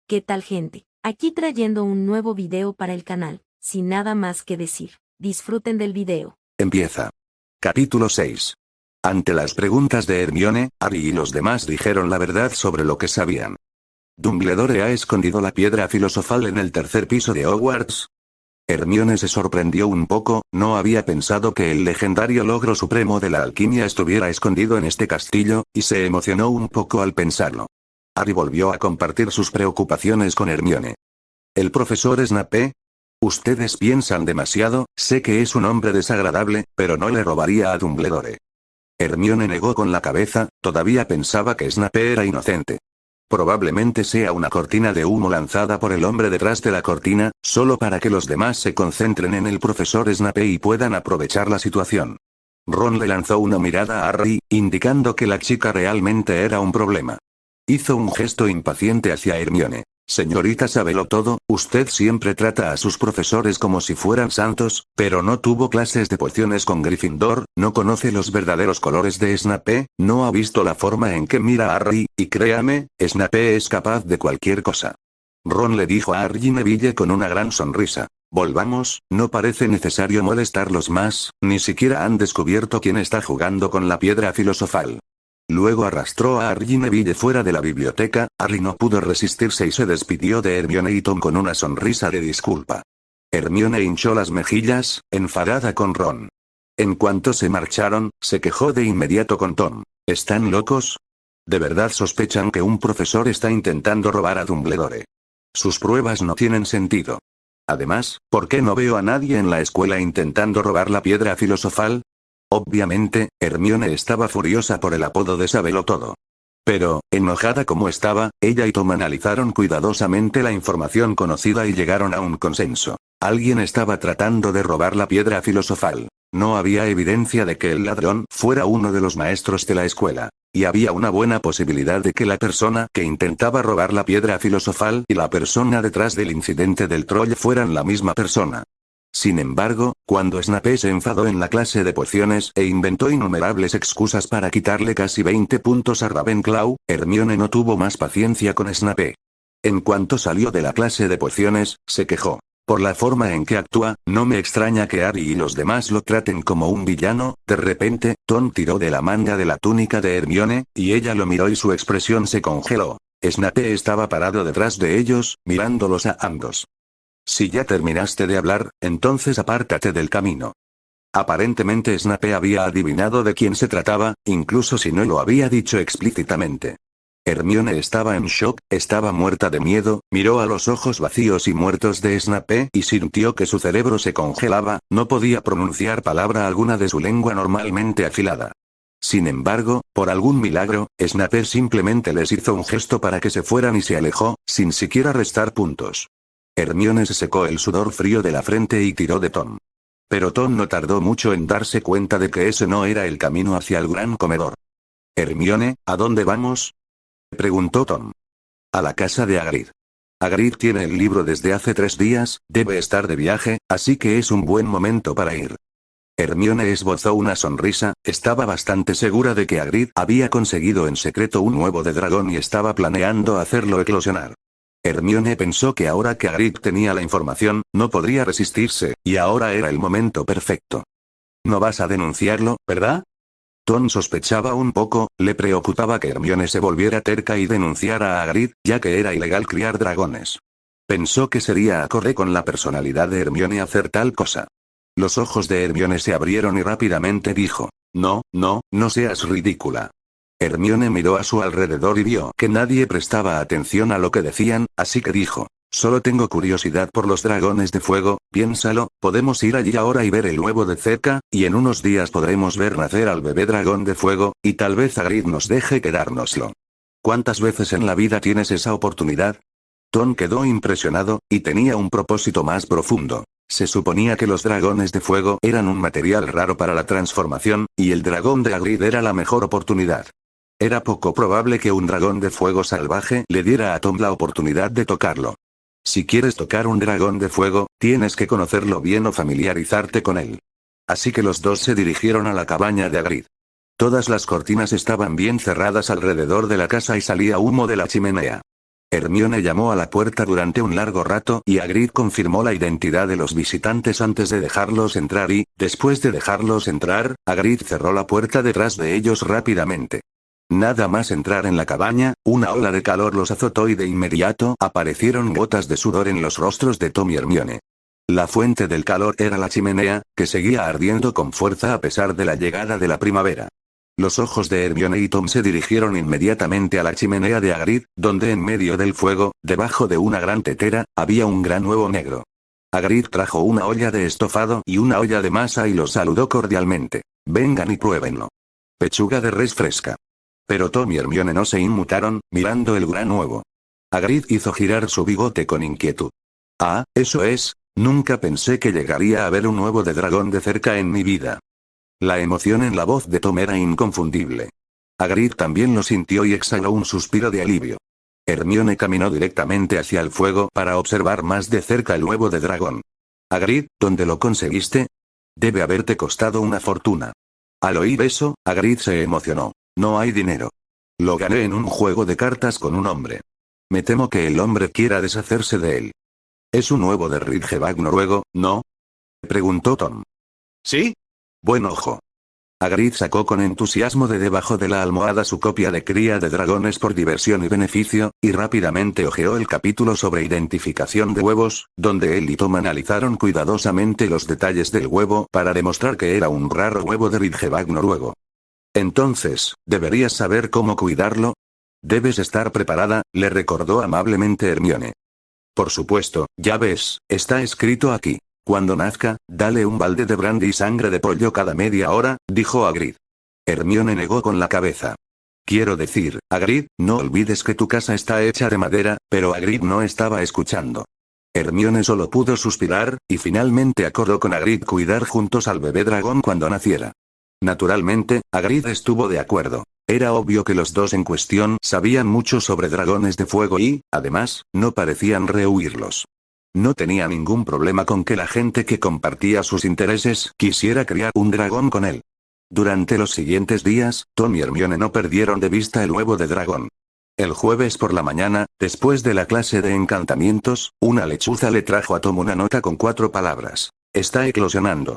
¿Qué tal, gente? Aquí trayendo un nuevo video para el canal, sin nada más que decir. Disfruten del video. Empieza. Capítulo 6. Ante las preguntas de Hermione, Harry y los demás dijeron la verdad sobre lo que sabían. ¿Dumbledore ha escondido la piedra filosofal en el tercer piso de Hogwarts? Hermione se sorprendió un poco, no había pensado que el legendario logro supremo de la alquimia estuviera escondido en este castillo, y se emocionó un poco al pensarlo. Harry volvió a compartir sus preocupaciones con Hermione. ¿El profesor Snape? Ustedes piensan demasiado, sé que es un hombre desagradable, pero no le robaría a Dumbledore. Hermione negó con la cabeza, todavía pensaba que Snape era inocente. Probablemente sea una cortina de humo lanzada por el hombre detrás de la cortina, solo para que los demás se concentren en el profesor Snape y puedan aprovechar la situación. Ron le lanzó una mirada a Harry, indicando que la chica realmente era un problema. Hizo un gesto impaciente hacia Hermione. Señorita sábelo todo, usted siempre trata a sus profesores como si fueran santos, pero no tuvo clases de pociones con Gryffindor, no conoce los verdaderos colores de Snape, no ha visto la forma en que mira a Harry, y créame, Snape es capaz de cualquier cosa. Ron le dijo a Harry y Neville con una gran sonrisa. Volvamos, no parece necesario molestarlos más, ni siquiera han descubierto quién está jugando con la piedra filosofal. Luego arrastró a Harry y Neville fuera de la biblioteca. Harry no pudo resistirse y se despidió de Hermione y Tom con una sonrisa de disculpa. Hermione hinchó las mejillas, enfadada con Ron. En cuanto se marcharon, se quejó de inmediato con Tom. ¿Están locos? ¿De verdad sospechan que un profesor está intentando robar a Dumbledore? Sus pruebas no tienen sentido. Además, ¿por qué no veo a nadie en la escuela intentando robar la piedra filosofal? Obviamente, Hermione estaba furiosa por el apodo de Sabelotodo. Pero, enojada como estaba, ella y Tom analizaron cuidadosamente la información conocida y llegaron a un consenso. Alguien estaba tratando de robar la piedra filosofal. No había evidencia de que el ladrón fuera uno de los maestros de la escuela. Y había una buena posibilidad de que la persona que intentaba robar la piedra filosofal y la persona detrás del incidente del troll fueran la misma persona. Sin embargo, cuando Snape se enfadó en la clase de pociones e inventó innumerables excusas para quitarle casi 20 puntos a Ravenclaw, Hermione no tuvo más paciencia con Snape. En cuanto salió de la clase de pociones, se quejó. Por la forma en que actúa, no me extraña que Harry y los demás lo traten como un villano. De repente, Tom tiró de la manga de la túnica de Hermione, y ella lo miró y su expresión se congeló. Snape estaba parado detrás de ellos, mirándolos a ambos. Si ya terminaste de hablar, entonces apártate del camino. Aparentemente Snape había adivinado de quién se trataba, incluso si no lo había dicho explícitamente. Hermione estaba en shock, estaba muerta de miedo, miró a los ojos vacíos y muertos de Snape y sintió que su cerebro se congelaba, no podía pronunciar palabra alguna de su lengua normalmente afilada. Sin embargo, por algún milagro, Snape simplemente les hizo un gesto para que se fueran y se alejó, sin siquiera restar puntos. Hermione se secó el sudor frío de la frente y tiró de Tom. Pero Tom no tardó mucho en darse cuenta de que ese no era el camino hacia el gran comedor. Hermione, ¿a dónde vamos? Preguntó Tom. A la casa de Hagrid. Hagrid tiene el libro desde hace 3 días, debe estar de viaje, así que es un buen momento para ir. Hermione esbozó una sonrisa, estaba bastante segura de que Hagrid había conseguido en secreto un huevo de dragón y estaba planeando hacerlo eclosionar. Hermione pensó que ahora que Hagrid tenía la información, no podría resistirse, y ahora era el momento perfecto. ¿No vas a denunciarlo, verdad? Tom sospechaba un poco, le preocupaba que Hermione se volviera terca y denunciara a Hagrid, ya que era ilegal criar dragones. Pensó que sería acorde con la personalidad de Hermione hacer tal cosa. Los ojos de Hermione se abrieron y rápidamente dijo, no seas ridícula. Hermione miró a su alrededor y vio que nadie prestaba atención a lo que decían, así que dijo, solo tengo curiosidad por los dragones de fuego, piénsalo, podemos ir allí ahora y ver el huevo de cerca, y en unos días podremos ver nacer al bebé dragón de fuego, y tal vez Hagrid nos deje quedárnoslo. ¿Cuántas veces en la vida tienes esa oportunidad? Tom quedó impresionado, y tenía un propósito más profundo. Se suponía que los dragones de fuego eran un material raro para la transformación, y el dragón de Hagrid era la mejor oportunidad. Era poco probable que un dragón de fuego salvaje le diera a Tom la oportunidad de tocarlo. Si quieres tocar un dragón de fuego, tienes que conocerlo bien o familiarizarte con él. Así que los dos se dirigieron a la cabaña de Hagrid. Todas las cortinas estaban bien cerradas alrededor de la casa y salía humo de la chimenea. Hermione llamó a la puerta durante un largo rato y Hagrid confirmó la identidad de los visitantes antes de dejarlos entrar y, después de dejarlos entrar, Hagrid cerró la puerta detrás de ellos rápidamente. Nada más entrar en la cabaña, una ola de calor los azotó y de inmediato aparecieron gotas de sudor en los rostros de Tom y Hermione. La fuente del calor era la chimenea, que seguía ardiendo con fuerza a pesar de la llegada de la primavera. Los ojos de Hermione y Tom se dirigieron inmediatamente a la chimenea de Hagrid, donde en medio del fuego, debajo de una gran tetera, había un gran huevo negro. Hagrid trajo una olla de estofado y una olla de masa y los saludó cordialmente. Vengan y pruébenlo. Pechuga de res fresca. Pero Tom y Hermione no se inmutaron, mirando el gran huevo. Hagrid hizo girar su bigote con inquietud. Ah, eso es, nunca pensé que llegaría a ver un huevo de dragón de cerca en mi vida. La emoción en la voz de Tom era inconfundible. Hagrid también lo sintió y exhaló un suspiro de alivio. Hermione caminó directamente hacia el fuego para observar más de cerca el huevo de dragón. Hagrid, ¿dónde lo conseguiste? Debe haberte costado una fortuna. Al oír eso, Hagrid se emocionó. No hay dinero. Lo gané en un juego de cartas con un hombre. Me temo que el hombre quiera deshacerse de él. ¿Es un huevo de Ridgeback noruego, no? Preguntó Tom. ¿Sí? Buen ojo. Hagrid sacó con entusiasmo de debajo de la almohada su copia de Cría de Dragones por diversión y beneficio, y rápidamente hojeó el capítulo sobre identificación de huevos, donde él y Tom analizaron cuidadosamente los detalles del huevo para demostrar que era un raro huevo de Ridgeback noruego. Entonces, ¿deberías saber cómo cuidarlo? Debes estar preparada, le recordó amablemente Hermione. Por supuesto, ya ves, está escrito aquí. Cuando nazca, dale un balde de brandy y sangre de pollo cada media hora, dijo Hagrid. Hermione negó con la cabeza. Quiero decir, Hagrid, no olvides que tu casa está hecha de madera, pero Hagrid no estaba escuchando. Hermione solo pudo suspirar, y finalmente acordó con Hagrid cuidar juntos al bebé dragón cuando naciera. Naturalmente, Hagrid estuvo de acuerdo. Era obvio que los dos en cuestión sabían mucho sobre dragones de fuego y, además, no parecían rehuirlos. No tenía ningún problema con que la gente que compartía sus intereses quisiera criar un dragón con él. Durante los siguientes días, Tom y Hermione no perdieron de vista el huevo de dragón. El jueves por la mañana, después de la clase de encantamientos, una lechuza le trajo a Tom una nota con 4 palabras. Está eclosionando.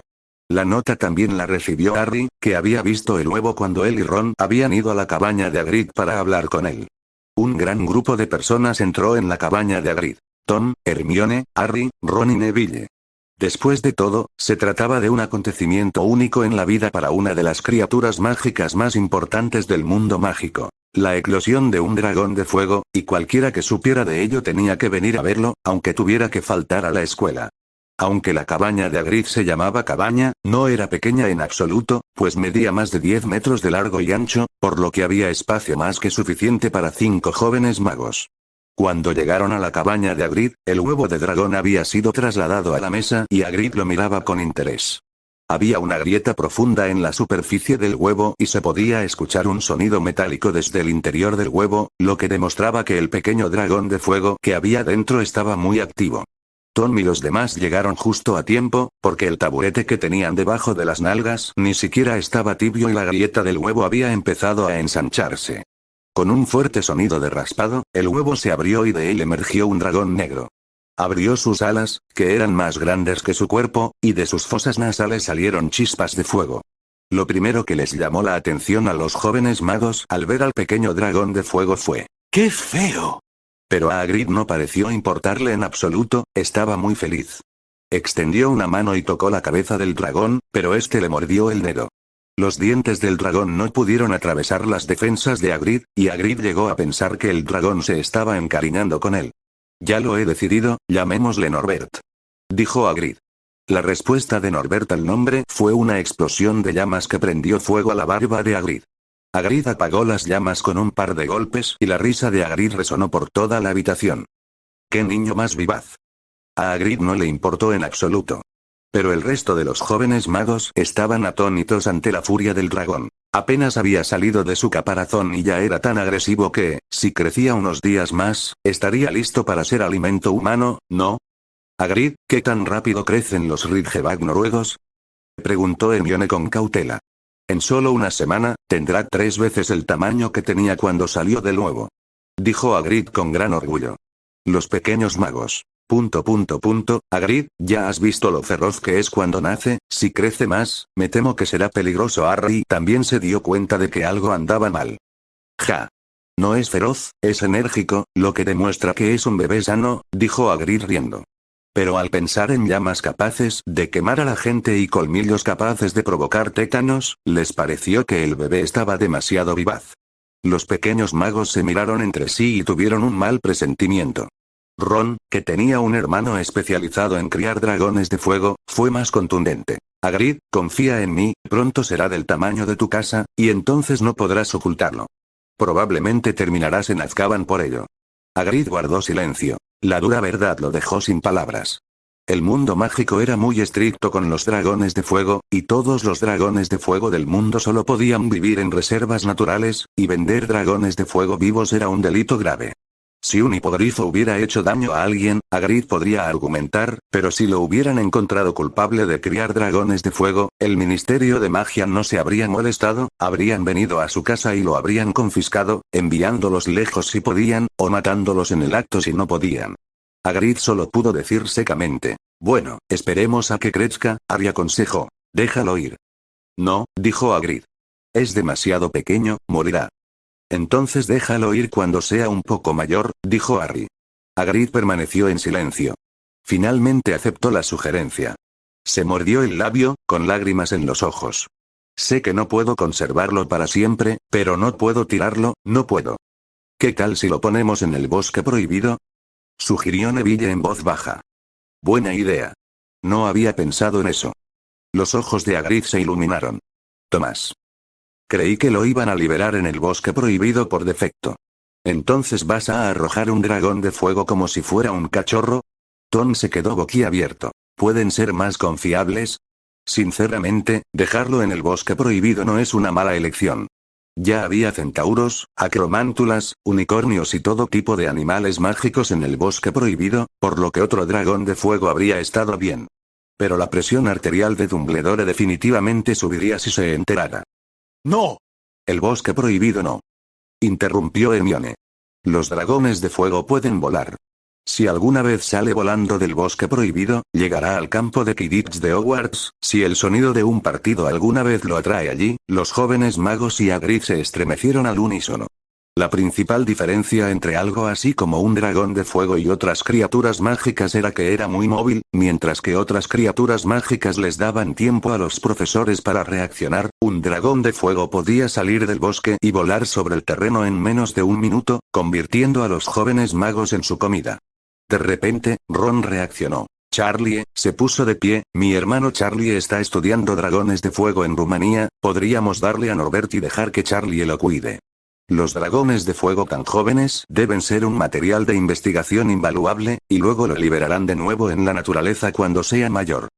La nota también la recibió Harry, que había visto el huevo cuando él y Ron habían ido a la cabaña de Hagrid para hablar con él. Un gran grupo de personas entró en la cabaña de Hagrid. Tom, Hermione, Harry, Ron y Neville. Después de todo, se trataba de un acontecimiento único en la vida para una de las criaturas mágicas más importantes del mundo mágico. La eclosión de un dragón de fuego, y cualquiera que supiera de ello tenía que venir a verlo, aunque tuviera que faltar a la escuela. Aunque la cabaña de Hagrid se llamaba cabaña, no era pequeña en absoluto, pues medía más de 10 metros de largo y ancho, por lo que había espacio más que suficiente para 5 jóvenes magos. Cuando llegaron a la cabaña de Hagrid, el huevo de dragón había sido trasladado a la mesa y Hagrid lo miraba con interés. Había una grieta profunda en la superficie del huevo y se podía escuchar un sonido metálico desde el interior del huevo, lo que demostraba que el pequeño dragón de fuego que había dentro estaba muy activo. Tom y los demás llegaron justo a tiempo, porque el taburete que tenían debajo de las nalgas ni siquiera estaba tibio y la grieta del huevo había empezado a ensancharse. Con un fuerte sonido de raspado, el huevo se abrió y de él emergió un dragón negro. Abrió sus alas, que eran más grandes que su cuerpo, y de sus fosas nasales salieron chispas de fuego. Lo primero que les llamó la atención a los jóvenes magos al ver al pequeño dragón de fuego fue ¡qué feo! Pero a Hagrid no pareció importarle en absoluto, estaba muy feliz. Extendió una mano y tocó la cabeza del dragón, pero este le mordió el dedo. Los dientes del dragón no pudieron atravesar las defensas de Hagrid, y Hagrid llegó a pensar que el dragón se estaba encariñando con él. Ya lo he decidido, llamémosle Norbert. Dijo Hagrid. La respuesta de Norbert al nombre fue una explosión de llamas que prendió fuego a la barba de Hagrid. Hagrid apagó las llamas con un par de golpes y la risa de Hagrid resonó por toda la habitación. ¡Qué niño más vivaz! A Hagrid no le importó en absoluto. Pero el resto de los jóvenes magos estaban atónitos ante la furia del dragón. Apenas había salido de su caparazón y ya era tan agresivo que, si crecía unos días más, estaría listo para ser alimento humano, ¿no? Hagrid, ¿qué tan rápido crecen los Ridgeback noruegos? Preguntó Hermione con cautela. En solo una semana, tendrá 3 veces el tamaño que tenía cuando salió del huevo. dijo Hagrid con gran orgullo. Los pequeños magos. Hagrid, ¿ya has visto lo feroz que es cuando nace? Si crece más, me temo que será peligroso. Harry también se dio cuenta de que algo andaba mal. Ja. No es feroz, es enérgico, lo que demuestra que es un bebé sano, dijo Hagrid riendo. Pero al pensar en llamas capaces de quemar a la gente y colmillos capaces de provocar tétanos, les pareció que el bebé estaba demasiado vivaz. Los pequeños magos se miraron entre sí y tuvieron un mal presentimiento. Ron, que tenía un hermano especializado en criar dragones de fuego, fue más contundente. Hagrid, confía en mí, pronto será del tamaño de tu casa, y entonces no podrás ocultarlo. Probablemente terminarás en Azkaban por ello. Hagrid guardó silencio. La dura verdad lo dejó sin palabras. El mundo mágico era muy estricto con los dragones de fuego, y todos los dragones de fuego del mundo solo podían vivir en reservas naturales, y vender dragones de fuego vivos era un delito grave. Si un hipogrifo hubiera hecho daño a alguien, Hagrid podría argumentar, pero si lo hubieran encontrado culpable de criar dragones de fuego, el Ministerio de Magia no se habría molestado, habrían venido a su casa y lo habrían confiscado, enviándolos lejos si podían, o matándolos en el acto si no podían. Hagrid solo pudo decir secamente: bueno, esperemos a que crezca. Harry aconsejó: déjalo ir. No, dijo Hagrid. Es demasiado pequeño, morirá. Entonces déjalo ir cuando sea un poco mayor, dijo Harry. Hagrid permaneció en silencio. Finalmente aceptó la sugerencia. Se mordió el labio, con lágrimas en los ojos. Sé que no puedo conservarlo para siempre, pero no puedo tirarlo, no puedo. ¿Qué tal si lo ponemos en el bosque prohibido?, sugirió Neville en voz baja. Buena idea. No había pensado en eso. Los ojos de Hagrid se iluminaron. Tomás. Creí que lo iban a liberar en el bosque prohibido por defecto. ¿Entonces vas a arrojar un dragón de fuego como si fuera un cachorro? Tom se quedó boquiabierto. ¿Pueden ser más confiables? Sinceramente, dejarlo en el bosque prohibido no es una mala elección. Ya había centauros, acromántulas, unicornios y todo tipo de animales mágicos en el bosque prohibido, por lo que otro dragón de fuego habría estado bien. Pero la presión arterial de Dumbledore definitivamente subiría si se enterara. ¡No! El bosque prohibido no. Interrumpió Hermione. Los dragones de fuego pueden volar. Si alguna vez sale volando del bosque prohibido, llegará al campo de Quidditch de Hogwarts. Si el sonido de un partido alguna vez lo atrae allí, los jóvenes magos y Hagrid se estremecieron al unísono. La principal diferencia entre algo así como un dragón de fuego y otras criaturas mágicas era que era muy móvil, mientras que otras criaturas mágicas les daban tiempo a los profesores para reaccionar. Un dragón de fuego podía salir del bosque y volar sobre el terreno en menos de un minuto, convirtiendo a los jóvenes magos en su comida. De repente, Ron reaccionó. Charlie, se puso de pie, mi hermano Charlie está estudiando dragones de fuego en Rumanía, podríamos darle a Norbert y dejar que Charlie lo cuide. Los dragones de fuego tan jóvenes deben ser un material de investigación invaluable, y luego lo liberarán de nuevo en la naturaleza cuando sea mayor.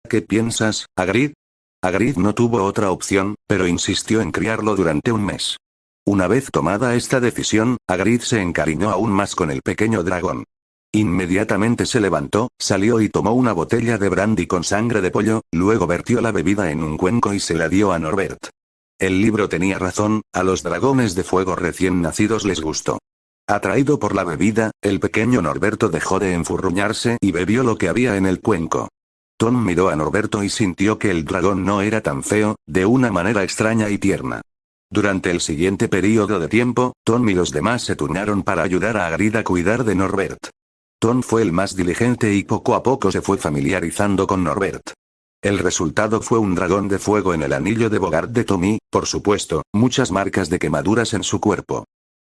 ¿Qué piensas, Hagrid? Hagrid no tuvo otra opción, pero insistió en criarlo durante un mes. Una vez tomada esta decisión, Hagrid se encariñó aún más con el pequeño dragón. Inmediatamente se levantó, salió y tomó una botella de brandy con sangre de pollo, luego vertió la bebida en un cuenco y se la dio a Norbert. El libro tenía razón, a los dragones de fuego recién nacidos les gustó. Atraído por la bebida, el pequeño Norberto dejó de enfurruñarse y bebió lo que había en el cuenco. Tom miró a Norberto y sintió que el dragón no era tan feo, de una manera extraña y tierna. Durante el siguiente período de tiempo, Tom y los demás se turnaron para ayudar a Hagrid a cuidar de Norbert. Tom fue el más diligente y poco a poco se fue familiarizando con Norbert. El resultado fue un dragón de fuego en el anillo de Bogart de Tom y, por supuesto, muchas marcas de quemaduras en su cuerpo.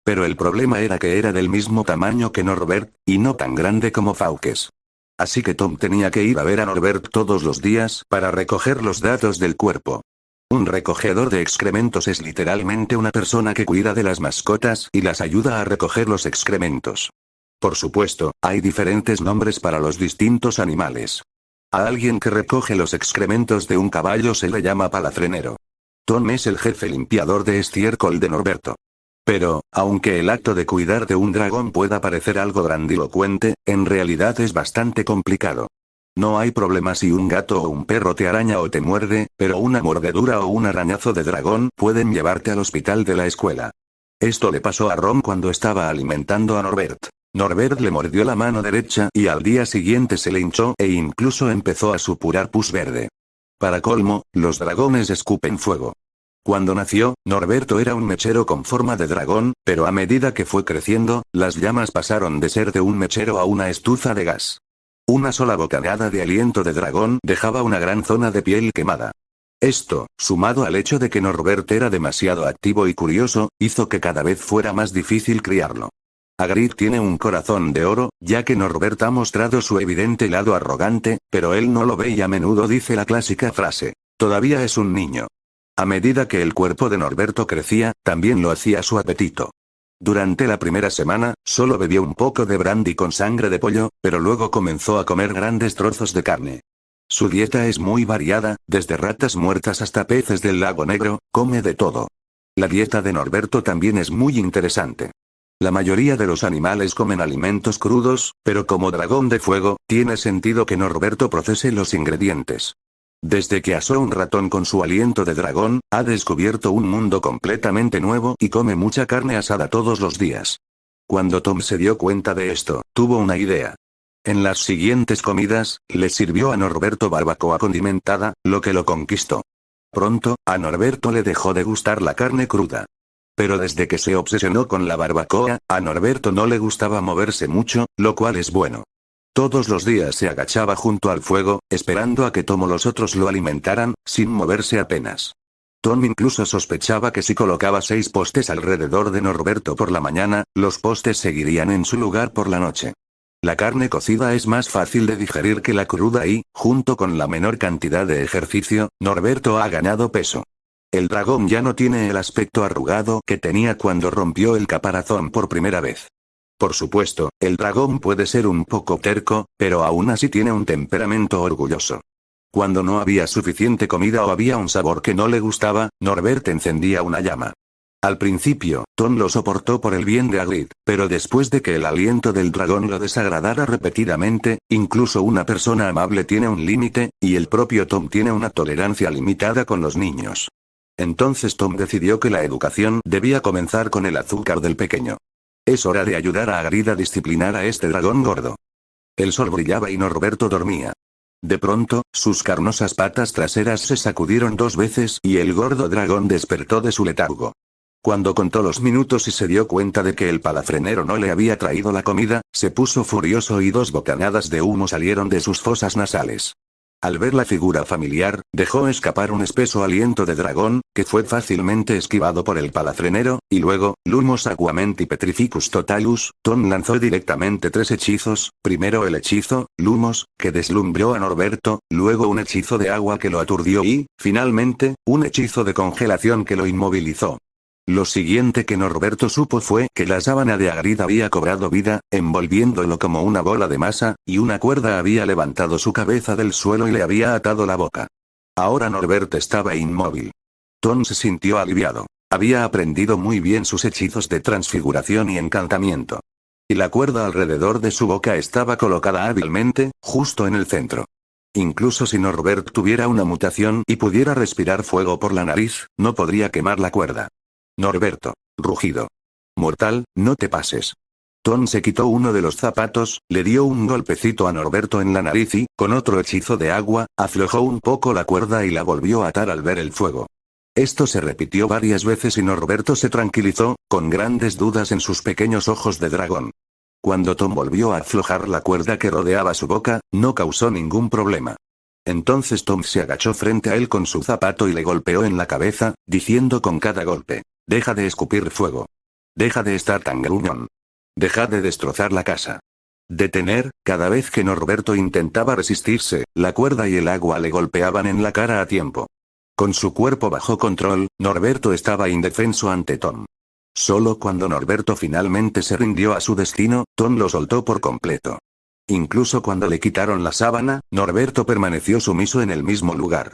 Pero el problema era que era del mismo tamaño que Norbert, y no tan grande como Fawkes. Así que Tom tenía que ir a ver a Norbert todos los días para recoger los datos del cuerpo. Un recogedor de excrementos es literalmente una persona que cuida de las mascotas y las ayuda a recoger los excrementos. Por supuesto, hay diferentes nombres para los distintos animales. A alguien que recoge los excrementos de un caballo se le llama palafrenero. Tom es el jefe limpiador de estiércol de Norberto. Pero, aunque el acto de cuidar de un dragón pueda parecer algo grandilocuente, en realidad es bastante complicado. No hay problema si un gato o un perro te araña o te muerde, pero una mordedura o un arañazo de dragón pueden llevarte al hospital de la escuela. Esto le pasó a Ron cuando estaba alimentando a Norbert. Norbert le mordió la mano derecha y al día siguiente se le hinchó e incluso empezó a supurar pus verde. Para colmo, los dragones escupen fuego. Cuando nació, Norberto era un mechero con forma de dragón, pero a medida que fue creciendo, las llamas pasaron de ser de un mechero a una estufa de gas. Una sola bocanada de aliento de dragón dejaba una gran zona de piel quemada. Esto, sumado al hecho de que Norbert era demasiado activo y curioso, hizo que cada vez fuera más difícil criarlo. Hagrid tiene un corazón de oro, ya que Norbert ha mostrado su evidente lado arrogante, pero él no lo ve y a menudo dice la clásica frase: todavía es un niño. A medida que el cuerpo de Norberto crecía, también lo hacía su apetito. Durante la primera semana, solo bebió un poco de brandy con sangre de pollo, pero luego comenzó a comer grandes trozos de carne. Su dieta es muy variada, desde ratas muertas hasta peces del lago Negro, come de todo. La dieta de Norberto también es muy interesante. La mayoría de los animales comen alimentos crudos, pero como dragón de fuego, tiene sentido que Norberto procese los ingredientes. Desde que asó un ratón con su aliento de dragón, ha descubierto un mundo completamente nuevo y come mucha carne asada todos los días. Cuando Tom se dio cuenta de esto, tuvo una idea. En las siguientes comidas, le sirvió a Norberto barbacoa condimentada, lo que lo conquistó. Pronto, a Norberto le dejó de gustar la carne cruda. Pero desde que se obsesionó con la barbacoa, a Norberto no le gustaba moverse mucho, lo cual es bueno. Todos los días se agachaba junto al fuego, esperando a que Tom o los otros lo alimentaran, sin moverse apenas. Tom incluso sospechaba que si colocaba 6 postes alrededor de Norberto por la mañana, los postes seguirían en su lugar por la noche. La carne cocida es más fácil de digerir que la cruda y, junto con la menor cantidad de ejercicio, Norberto ha ganado peso. El dragón ya no tiene el aspecto arrugado que tenía cuando rompió el caparazón por primera vez. Por supuesto, el dragón puede ser un poco terco, pero aún así tiene un temperamento orgulloso. Cuando no había suficiente comida o había un sabor que no le gustaba, Norbert encendía una llama. Al principio, Tom lo soportó por el bien de Hagrid, pero después de que el aliento del dragón lo desagradara repetidamente, incluso una persona amable tiene un límite, y el propio Tom tiene una tolerancia limitada con los niños. Entonces Tom decidió que la educación debía comenzar con el azúcar del pequeño. Es hora de ayudar a Hagrid a disciplinar a este dragón gordo. El sol brillaba y Norberto dormía. De pronto, sus carnosas patas traseras se sacudieron 2 veces y el gordo dragón despertó de su letargo. Cuando contó los minutos y se dio cuenta de que el palafrenero no le había traído la comida, se puso furioso y 2 bocanadas de humo salieron de sus fosas nasales. Al ver la figura familiar, dejó escapar un espeso aliento de dragón, que fue fácilmente esquivado por el palafrenero, y luego, Lumos Aquamenti Petrificus Totalus, Tom lanzó directamente 3 hechizos, primero el hechizo, Lumos, que deslumbró a Norberto, luego un hechizo de agua que lo aturdió y, finalmente, un hechizo de congelación que lo inmovilizó. Lo siguiente que Norberto supo fue que la sábana de Hagrid había cobrado vida, envolviéndolo como una bola de masa, y una cuerda había levantado su cabeza del suelo y le había atado la boca. Ahora Norbert estaba inmóvil. Tom se sintió aliviado. Había aprendido muy bien sus hechizos de transfiguración y encantamiento. Y la cuerda alrededor de su boca estaba colocada hábilmente, justo en el centro. Incluso si Norbert tuviera una mutación y pudiera respirar fuego por la nariz, no podría quemar la cuerda. Norberto. Rugido. Mortal, no te pases. Tom se quitó uno de los zapatos, le dio un golpecito a Norberto en la nariz y, con otro hechizo de agua, aflojó un poco la cuerda y la volvió a atar al ver el fuego. Esto se repitió varias veces y Norberto se tranquilizó, con grandes dudas en sus pequeños ojos de dragón. Cuando Tom volvió a aflojar la cuerda que rodeaba su boca, no causó ningún problema. Entonces Tom se agachó frente a él con su zapato y le golpeó en la cabeza, diciendo con cada golpe: «Deja de escupir fuego. Deja de estar tan gruñón. Deja de destrozar la casa». Detener, cada vez que Norberto intentaba resistirse, la cuerda y el agua le golpeaban en la cara a tiempo. Con su cuerpo bajo control, Norberto estaba indefenso ante Tom. Solo cuando Norberto finalmente se rindió a su destino, Tom lo soltó por completo. Incluso cuando le quitaron la sábana, Norberto permaneció sumiso en el mismo lugar.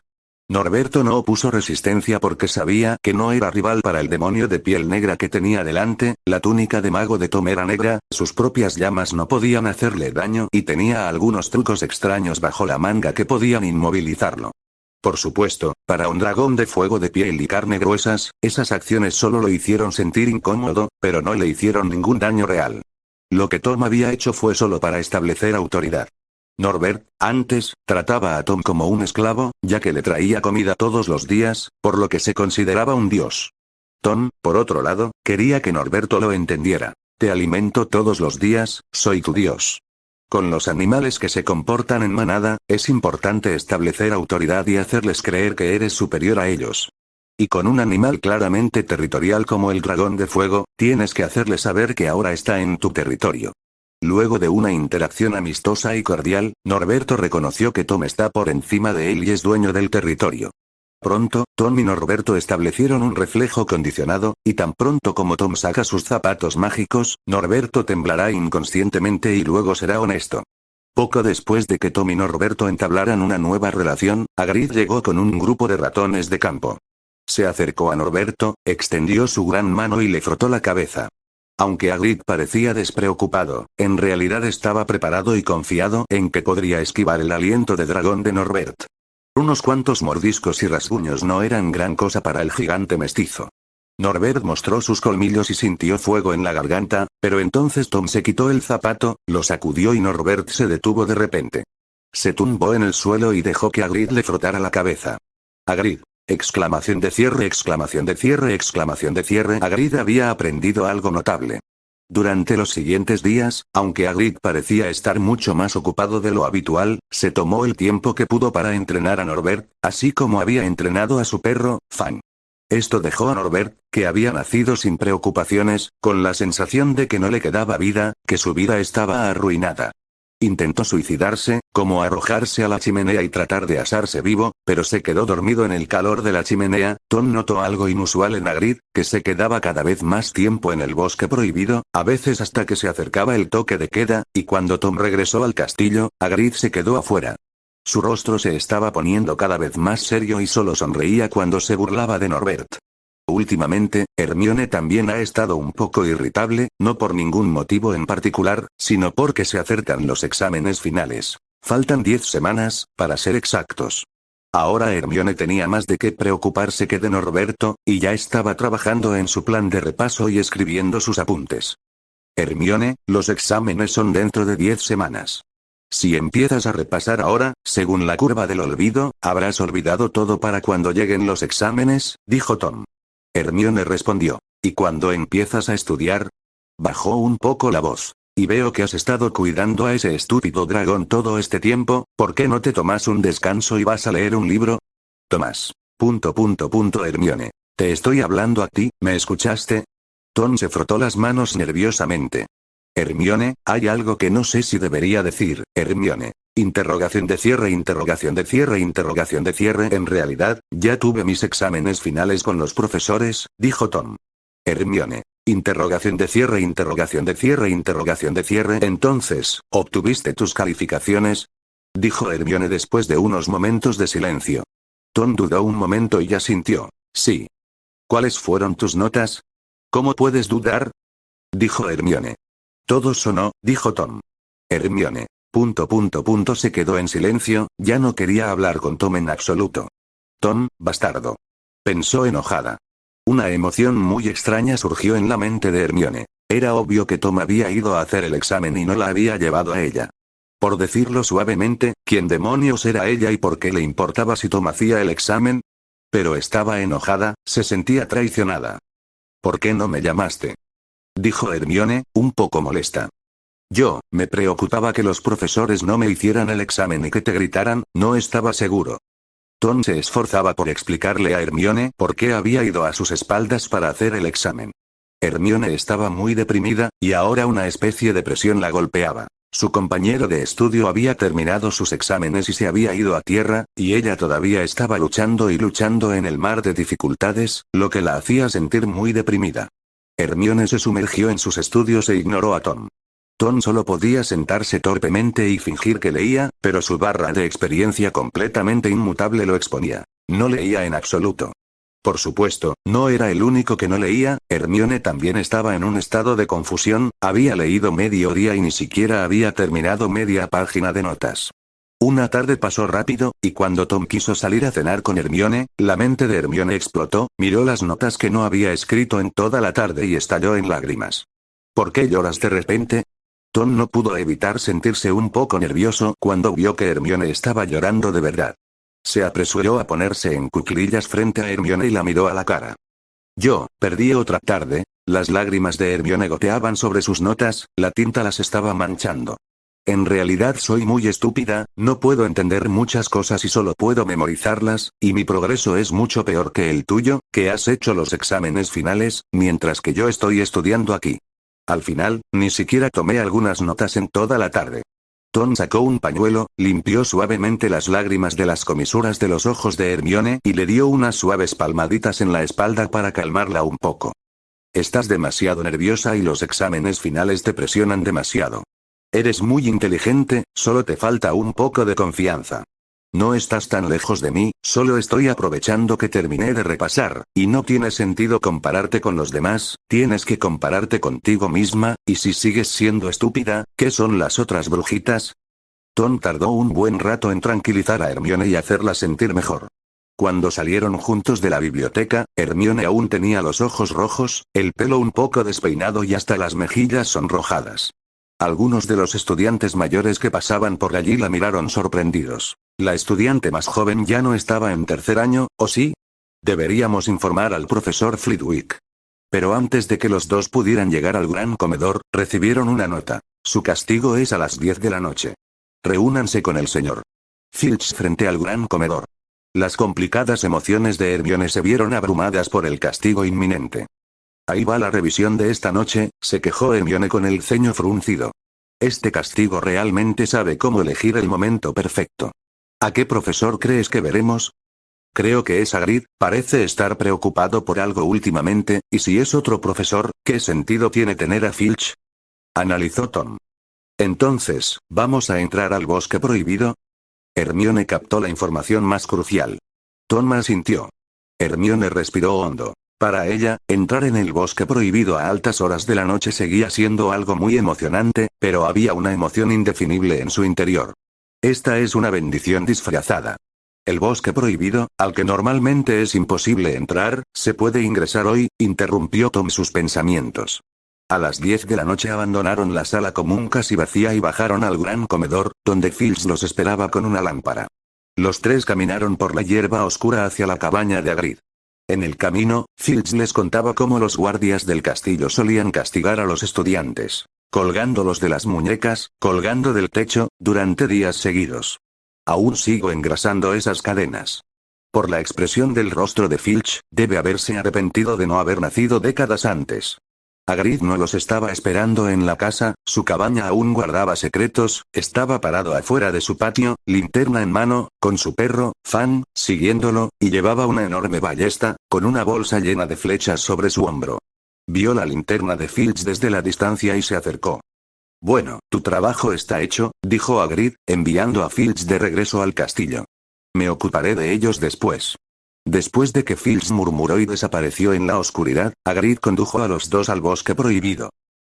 Norberto no opuso resistencia porque sabía que no era rival para el demonio de piel negra que tenía delante, la túnica de mago de Tom era negra, sus propias llamas no podían hacerle daño y tenía algunos trucos extraños bajo la manga que podían inmovilizarlo. Por supuesto, para un dragón de fuego de piel y carne gruesas, esas acciones solo lo hicieron sentir incómodo, pero no le hicieron ningún daño real. Lo que Tom había hecho fue solo para establecer autoridad. Norbert, antes, trataba a Tom como un esclavo, ya que le traía comida todos los días, por lo que se consideraba un dios. Tom, por otro lado, quería que Norberto lo entendiera. Te alimento todos los días, soy tu dios. Con los animales que se comportan en manada, es importante establecer autoridad y hacerles creer que eres superior a ellos. Y con un animal claramente territorial como el dragón de fuego, tienes que hacerle saber que ahora está en tu territorio. Luego de una interacción amistosa y cordial, Norberto reconoció que Tom está por encima de él y es dueño del territorio. Pronto, Tom y Norberto establecieron un reflejo condicionado, y tan pronto como Tom saca sus zapatos mágicos, Norberto temblará inconscientemente y luego será honesto. Poco después de que Tom y Norberto entablaran una nueva relación, Hagrid llegó con un grupo de ratones de campo. Se acercó a Norberto, extendió su gran mano y le frotó la cabeza. Aunque Hagrid parecía despreocupado, en realidad estaba preparado y confiado en que podría esquivar el aliento de dragón de Norbert. Unos cuantos mordiscos y rasguños no eran gran cosa para el gigante mestizo. Norbert mostró sus colmillos y sintió fuego en la garganta, pero entonces Tom se quitó el zapato, lo sacudió y Norbert se detuvo de repente. Se tumbó en el suelo y dejó que Hagrid le frotara la cabeza. Hagrid. Exclamación de cierre, exclamación de cierre, exclamación de cierre. Hagrid había aprendido algo notable. Durante los siguientes días, aunque Hagrid parecía estar mucho más ocupado de lo habitual, se tomó el tiempo que pudo para entrenar a Norbert, así como había entrenado a su perro, Fang. Esto dejó a Norbert, que había nacido sin preocupaciones, con la sensación de que no le quedaba vida, que su vida estaba arruinada. Intentó suicidarse, como arrojarse a la chimenea y tratar de asarse vivo, pero se quedó dormido en el calor de la chimenea. Tom notó algo inusual en Hagrid, que se quedaba cada vez más tiempo en el bosque prohibido, a veces hasta que se acercaba el toque de queda, y cuando Tom regresó al castillo, Hagrid se quedó afuera. Su rostro se estaba poniendo cada vez más serio y solo sonreía cuando se burlaba de Norbert. Últimamente, Hermione también ha estado un poco irritable, no por ningún motivo en particular, sino porque se acercan los exámenes finales. Faltan 10 semanas, para ser exactos. Ahora Hermione tenía más de qué preocuparse que de Norberto, y ya estaba trabajando en su plan de repaso y escribiendo sus apuntes. Hermione, los exámenes son dentro de 10 semanas. Si empiezas a repasar ahora, según la curva del olvido, habrás olvidado todo para cuando lleguen los exámenes, dijo Tom. Hermione respondió. ¿Y cuando empiezas a estudiar? Bajó un poco la voz. Y veo que has estado cuidando a ese estúpido dragón todo este tiempo, ¿por qué no te tomas un descanso y vas a leer un libro? Tomás. Hermione. Te estoy hablando a ti, ¿me escuchaste? Tom se frotó las manos nerviosamente. Hermione, hay algo que no sé si debería decir, Hermione. Interrogación de cierre, interrogación de cierre, interrogación de cierre. En realidad, ya tuve mis exámenes finales con los profesores, dijo Tom. Hermione. Interrogación de cierre, interrogación de cierre, interrogación de cierre. Entonces, ¿obtuviste tus calificaciones? Dijo Hermione después de unos momentos de silencio. Tom dudó un momento y asintió. Sí. ¿Cuáles fueron tus notas? ¿Cómo puedes dudar? Dijo Hermione. Todo sonó, dijo Tom. Hermione. Se quedó en silencio, ya no quería hablar con Tom en absoluto. Tom, bastardo. Pensó enojada. Una emoción muy extraña surgió en la mente de Hermione. Era obvio que Tom había ido a hacer el examen y no la había llevado a ella. Por decirlo suavemente, ¿quién demonios era ella y por qué le importaba si Tom hacía el examen? Pero estaba enojada, se sentía traicionada. ¿Por qué no me llamaste? Dijo Hermione, un poco molesta. Me preocupaba que los profesores no me hicieran el examen y que te gritaran, no estaba seguro. Tom se esforzaba por explicarle a Hermione por qué había ido a sus espaldas para hacer el examen. Hermione estaba muy deprimida, y ahora una especie de presión la golpeaba. Su compañero de estudio había terminado sus exámenes y se había ido a tierra, y ella todavía estaba luchando y luchando en el mar de dificultades, lo que la hacía sentir muy deprimida. Hermione se sumergió en sus estudios e ignoró a Tom. Tom solo podía sentarse torpemente y fingir que leía, pero su barra de experiencia completamente inmutable lo exponía. No leía en absoluto. Por supuesto, no era el único que no leía, Hermione también estaba en un estado de confusión, había leído medio día y ni siquiera había terminado media página de notas. Una tarde pasó rápido, y cuando Tom quiso salir a cenar con Hermione, la mente de Hermione explotó, miró las notas que no había escrito en toda la tarde y estalló en lágrimas. ¿Por qué lloras de repente? Tom no pudo evitar sentirse un poco nervioso cuando vio que Hermione estaba llorando de verdad. Se apresuró a ponerse en cuclillas frente a Hermione y la miró a la cara. Yo, perdí otra tarde. Las lágrimas de Hermione goteaban sobre sus notas, la tinta las estaba manchando. En realidad soy muy estúpida, no puedo entender muchas cosas y solo puedo memorizarlas, y mi progreso es mucho peor que el tuyo, que has hecho los exámenes finales, mientras que yo estoy estudiando aquí. Al final, ni siquiera tomé algunas notas en toda la tarde. Tom sacó un pañuelo, limpió suavemente las lágrimas de las comisuras de los ojos de Hermione y le dio unas suaves palmaditas en la espalda para calmarla un poco. Estás demasiado nerviosa y los exámenes finales te presionan demasiado. Eres muy inteligente, solo te falta un poco de confianza. No estás tan lejos de mí, solo estoy aprovechando que terminé de repasar, y no tiene sentido compararte con los demás, tienes que compararte contigo misma, y si sigues siendo estúpida, ¿qué son las otras brujitas? Tom tardó un buen rato en tranquilizar a Hermione y hacerla sentir mejor. Cuando salieron juntos de la biblioteca, Hermione aún tenía los ojos rojos, el pelo un poco despeinado y hasta las mejillas sonrojadas. Algunos de los estudiantes mayores que pasaban por allí la miraron sorprendidos. La estudiante más joven ya no estaba en tercer año, ¿o sí? Deberíamos informar al profesor Flitwick. Pero antes de que los dos pudieran llegar al gran comedor, recibieron una nota. Su castigo es a las 10 de la noche. Reúnanse con el señor Filch frente al gran comedor. Las complicadas emociones de Hermione se vieron abrumadas por el castigo inminente. Ahí va la revisión de esta noche, se quejó Hermione con el ceño fruncido. Este castigo realmente sabe cómo elegir el momento perfecto. ¿A qué profesor crees que veremos? Creo que es Hagrid, parece estar preocupado por algo últimamente, y si es otro profesor, ¿qué sentido tiene tener a Filch? Analizó Tom. Entonces, ¿vamos a entrar al bosque prohibido? Hermione captó la información más crucial. Tom asintió. Hermione respiró hondo. Para ella, entrar en el bosque prohibido a altas horas de la noche seguía siendo algo muy emocionante, pero había una emoción indefinible en su interior. Esta es una bendición disfrazada. El bosque prohibido, al que normalmente es imposible entrar, se puede ingresar hoy, interrumpió Tom sus pensamientos. A las 10 de la noche abandonaron la sala común casi vacía y bajaron al gran comedor, donde Filch los esperaba con una lámpara. Los tres caminaron por la hierba oscura hacia la cabaña de Hagrid. En el camino, Filch les contaba cómo los guardias del castillo solían castigar a los estudiantes, colgándolos de las muñecas, colgando del techo, durante días seguidos. Aún sigo engrasando esas cadenas. Por la expresión del rostro de Filch, debe haberse arrepentido de no haber nacido décadas antes. Hagrid no los estaba esperando en la casa, su cabaña aún guardaba secretos, estaba parado afuera de su patio, linterna en mano, con su perro, Fan, siguiéndolo, y llevaba una enorme ballesta, con una bolsa llena de flechas sobre su hombro. Vio la linterna de Filch desde la distancia y se acercó. Bueno, tu trabajo está hecho, dijo Hagrid, enviando a Filch de regreso al castillo. Me ocuparé de ellos después. Después de que Filch murmuró y desapareció en la oscuridad, Hagrid condujo a los dos al bosque prohibido.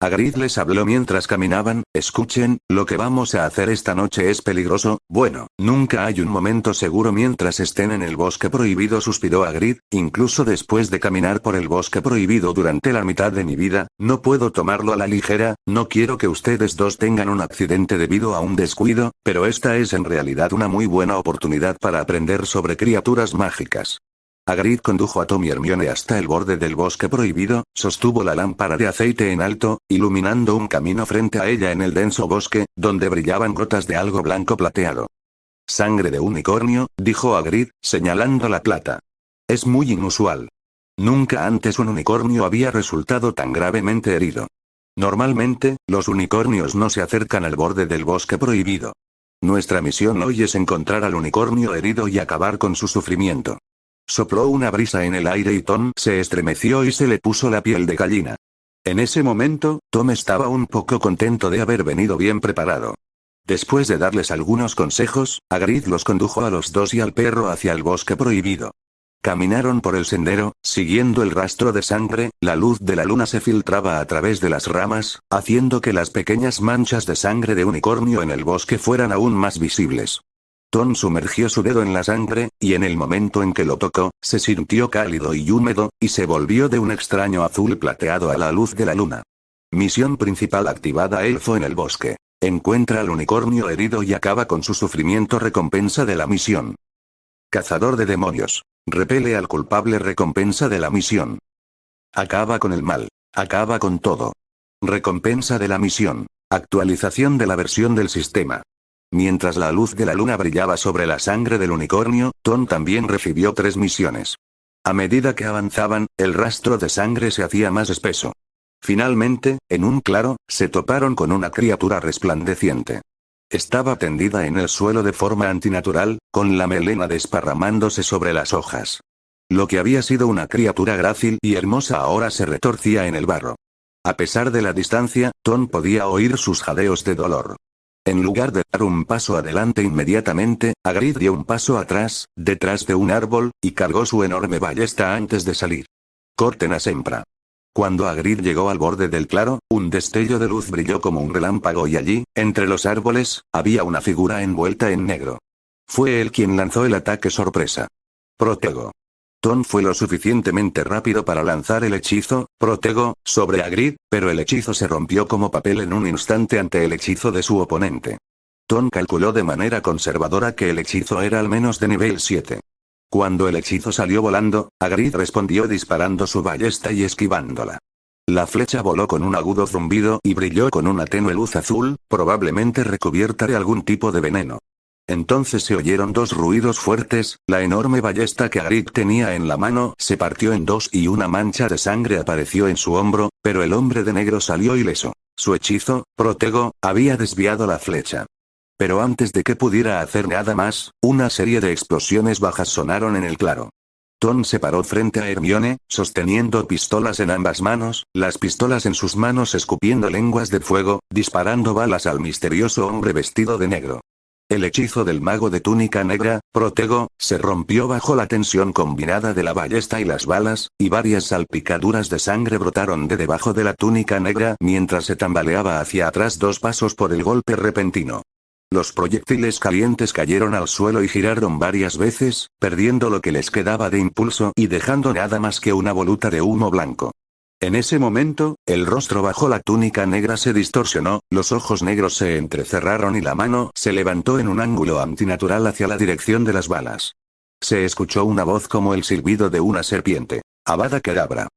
Hagrid les habló mientras caminaban, escuchen, lo que vamos a hacer esta noche es peligroso, bueno, nunca hay un momento seguro mientras estén en el bosque prohibido, suspiró Hagrid, incluso después de caminar por el bosque prohibido durante la mitad de mi vida, no puedo tomarlo a la ligera, no quiero que ustedes dos tengan un accidente debido a un descuido, pero esta es en realidad una muy buena oportunidad para aprender sobre criaturas mágicas. Hagrid condujo a Tom y Hermione hasta el borde del bosque prohibido, sostuvo la lámpara de aceite en alto, iluminando un camino frente a ella en el denso bosque, donde brillaban gotas de algo blanco plateado. Sangre de unicornio, dijo Hagrid, señalando la plata. Es muy inusual. Nunca antes un unicornio había resultado tan gravemente herido. Normalmente, los unicornios no se acercan al borde del bosque prohibido. Nuestra misión hoy es encontrar al unicornio herido y acabar con su sufrimiento. Sopló una brisa en el aire y Tom se estremeció y se le puso la piel de gallina. En ese momento, Tom estaba un poco contento de haber venido bien preparado. Después de darles algunos consejos, Hagrid los condujo a los dos y al perro hacia el bosque prohibido. Caminaron por el sendero, siguiendo el rastro de sangre, la luz de la luna se filtraba a través de las ramas, haciendo que las pequeñas manchas de sangre de unicornio en el bosque fueran aún más visibles. Tom sumergió su dedo en la sangre, y en el momento en que lo tocó, se sintió cálido y húmedo, y se volvió de un extraño azul plateado a la luz de la luna. Misión principal activada: Elfo en el bosque. Encuentra al unicornio herido y acaba con su sufrimiento. Recompensa de la misión. Cazador de demonios. Repele al culpable. Recompensa de la misión. Acaba con el mal. Acaba con todo. Recompensa de la misión. Actualización de la versión del sistema. Mientras la luz de la luna brillaba sobre la sangre del unicornio, Tom también recibió 3 misiones. A medida que avanzaban, el rastro de sangre se hacía más espeso. Finalmente, en un claro, se toparon con una criatura resplandeciente. Estaba tendida en el suelo de forma antinatural, con la melena desparramándose sobre las hojas. Lo que había sido una criatura grácil y hermosa ahora se retorcía en el barro. A pesar de la distancia, Tom podía oír sus jadeos de dolor. En lugar de dar un paso adelante inmediatamente, Hagrid dio un paso atrás, detrás de un árbol, y cargó su enorme ballesta antes de salir. Corten a Sempra. Cuando Hagrid llegó al borde del claro, un destello de luz brilló como un relámpago y allí, entre los árboles, había una figura envuelta en negro. Fue él quien lanzó el ataque sorpresa. Protego. Tom fue lo suficientemente rápido para lanzar el hechizo, Protego, sobre Hagrid, pero el hechizo se rompió como papel en un instante ante el hechizo de su oponente. Tom calculó de manera conservadora que el hechizo era al menos de nivel 7. Cuando el hechizo salió volando, Hagrid respondió disparando su ballesta y esquivándola. La flecha voló con un agudo zumbido y brilló con una tenue luz azul, probablemente recubierta de algún tipo de veneno. Entonces se oyeron 2 ruidos fuertes, la enorme ballesta que Hagrid tenía en la mano se partió en 2 y una mancha de sangre apareció en su hombro, pero el hombre de negro salió ileso. Su hechizo, Protego, había desviado la flecha. Pero antes de que pudiera hacer nada más, una serie de explosiones bajas sonaron en el claro. Tom se paró frente a Hermione, sosteniendo pistolas en ambas manos, las pistolas en sus manos escupiendo lenguas de fuego, disparando balas al misterioso hombre vestido de negro. El hechizo del mago de túnica negra, Protego, se rompió bajo la tensión combinada de la ballesta y las balas, y varias salpicaduras de sangre brotaron de debajo de la túnica negra mientras se tambaleaba hacia atrás 2 pasos por el golpe repentino. Los proyectiles calientes cayeron al suelo y giraron varias veces, perdiendo lo que les quedaba de impulso y dejando nada más que una voluta de humo blanco. En ese momento, el rostro bajo la túnica negra se distorsionó, los ojos negros se entrecerraron y la mano se levantó en un ángulo antinatural hacia la dirección de las balas. Se escuchó una voz como el silbido de una serpiente. Avada Kedavra.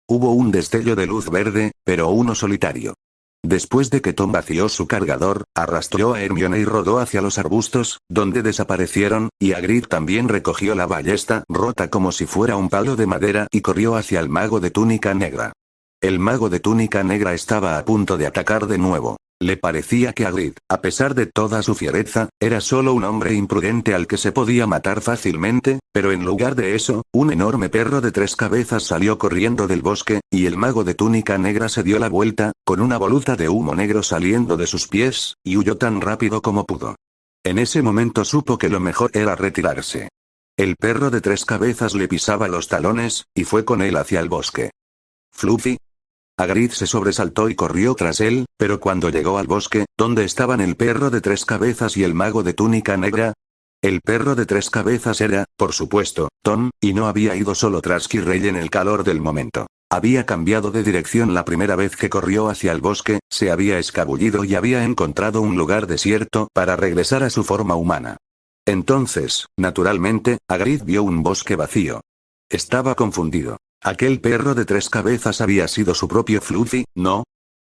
Hubo un destello de luz verde, pero uno solitario. Después de que Tom vació su cargador, arrastró a Hermione y rodó hacia los arbustos, donde desaparecieron, y Hagrid también recogió la ballesta rota como si fuera un palo de madera y corrió hacia el mago de túnica negra. El mago de túnica negra estaba a punto de atacar de nuevo. Le parecía que Hagrid, a pesar de toda su fiereza, era solo un hombre imprudente al que se podía matar fácilmente, pero en lugar de eso, un enorme perro de 3 cabezas salió corriendo del bosque, y el mago de túnica negra se dio la vuelta, con una voluta de humo negro saliendo de sus pies, y huyó tan rápido como pudo. En ese momento supo que lo mejor era retirarse. El perro de 3 cabezas le pisaba los talones, y fue con él hacia el bosque. Fluffy. Hagrid se sobresaltó y corrió tras él, pero cuando llegó al bosque, donde estaban el perro de 3 cabezas y el mago de túnica negra, el perro de 3 cabezas era, por supuesto, Tom, y no había ido solo tras Quirrell en el calor del momento. Había cambiado de dirección la primera vez que corrió hacia el bosque, se había escabullido y había encontrado un lugar desierto para regresar a su forma humana. Entonces, naturalmente, Hagrid vio un bosque vacío. Estaba confundido. Aquel perro de 3 cabezas había sido su propio Fluffy, ¿no?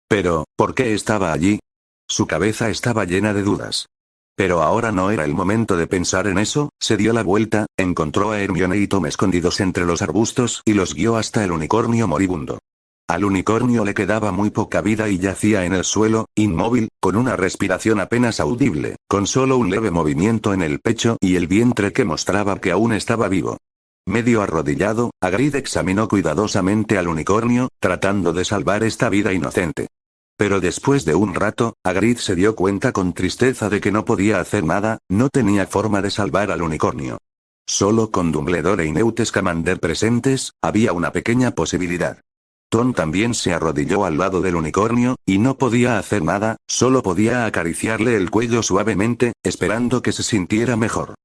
Pero, ¿por qué estaba allí? Su cabeza estaba llena de dudas. Pero ahora no era el momento de pensar en eso, se dio la vuelta, encontró a Hermione y Tom escondidos entre los arbustos y los guió hasta el unicornio moribundo. Al unicornio le quedaba muy poca vida y yacía en el suelo, inmóvil, con una respiración apenas audible, con solo un leve movimiento en el pecho y el vientre que mostraba que aún estaba vivo. Medio arrodillado, Hagrid examinó cuidadosamente al unicornio, tratando de salvar esta vida inocente. Pero después de un rato, Hagrid se dio cuenta con tristeza de que no podía hacer nada, no tenía forma de salvar al unicornio. Solo con Dumbledore y Newt Scamander presentes, había una pequeña posibilidad. Tom también se arrodilló al lado del unicornio, y no podía hacer nada, solo podía acariciarle el cuello suavemente, esperando que se sintiera mejor.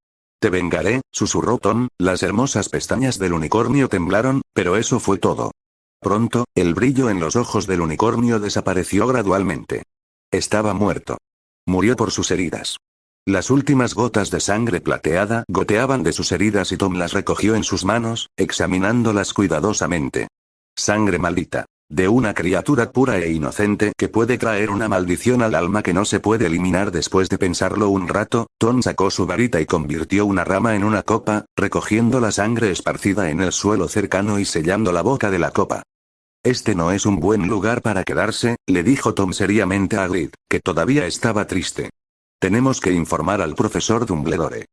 Te vengaré, susurró Tom, las hermosas pestañas del unicornio temblaron, pero eso fue todo. Pronto, el brillo en los ojos del unicornio desapareció gradualmente. Estaba muerto. Murió por sus heridas. Las últimas gotas de sangre plateada goteaban de sus heridas y Tom las recogió en sus manos, examinándolas cuidadosamente. Sangre maldita. De una criatura pura e inocente que puede traer una maldición al alma que no se puede eliminar. Después de pensarlo un rato, Tom sacó su varita y convirtió una rama en una copa, recogiendo la sangre esparcida en el suelo cercano y sellando la boca de la copa. Este no es un buen lugar para quedarse, le dijo Tom seriamente a Hagrid, que todavía estaba triste. Tenemos que informar al profesor Dumbledore.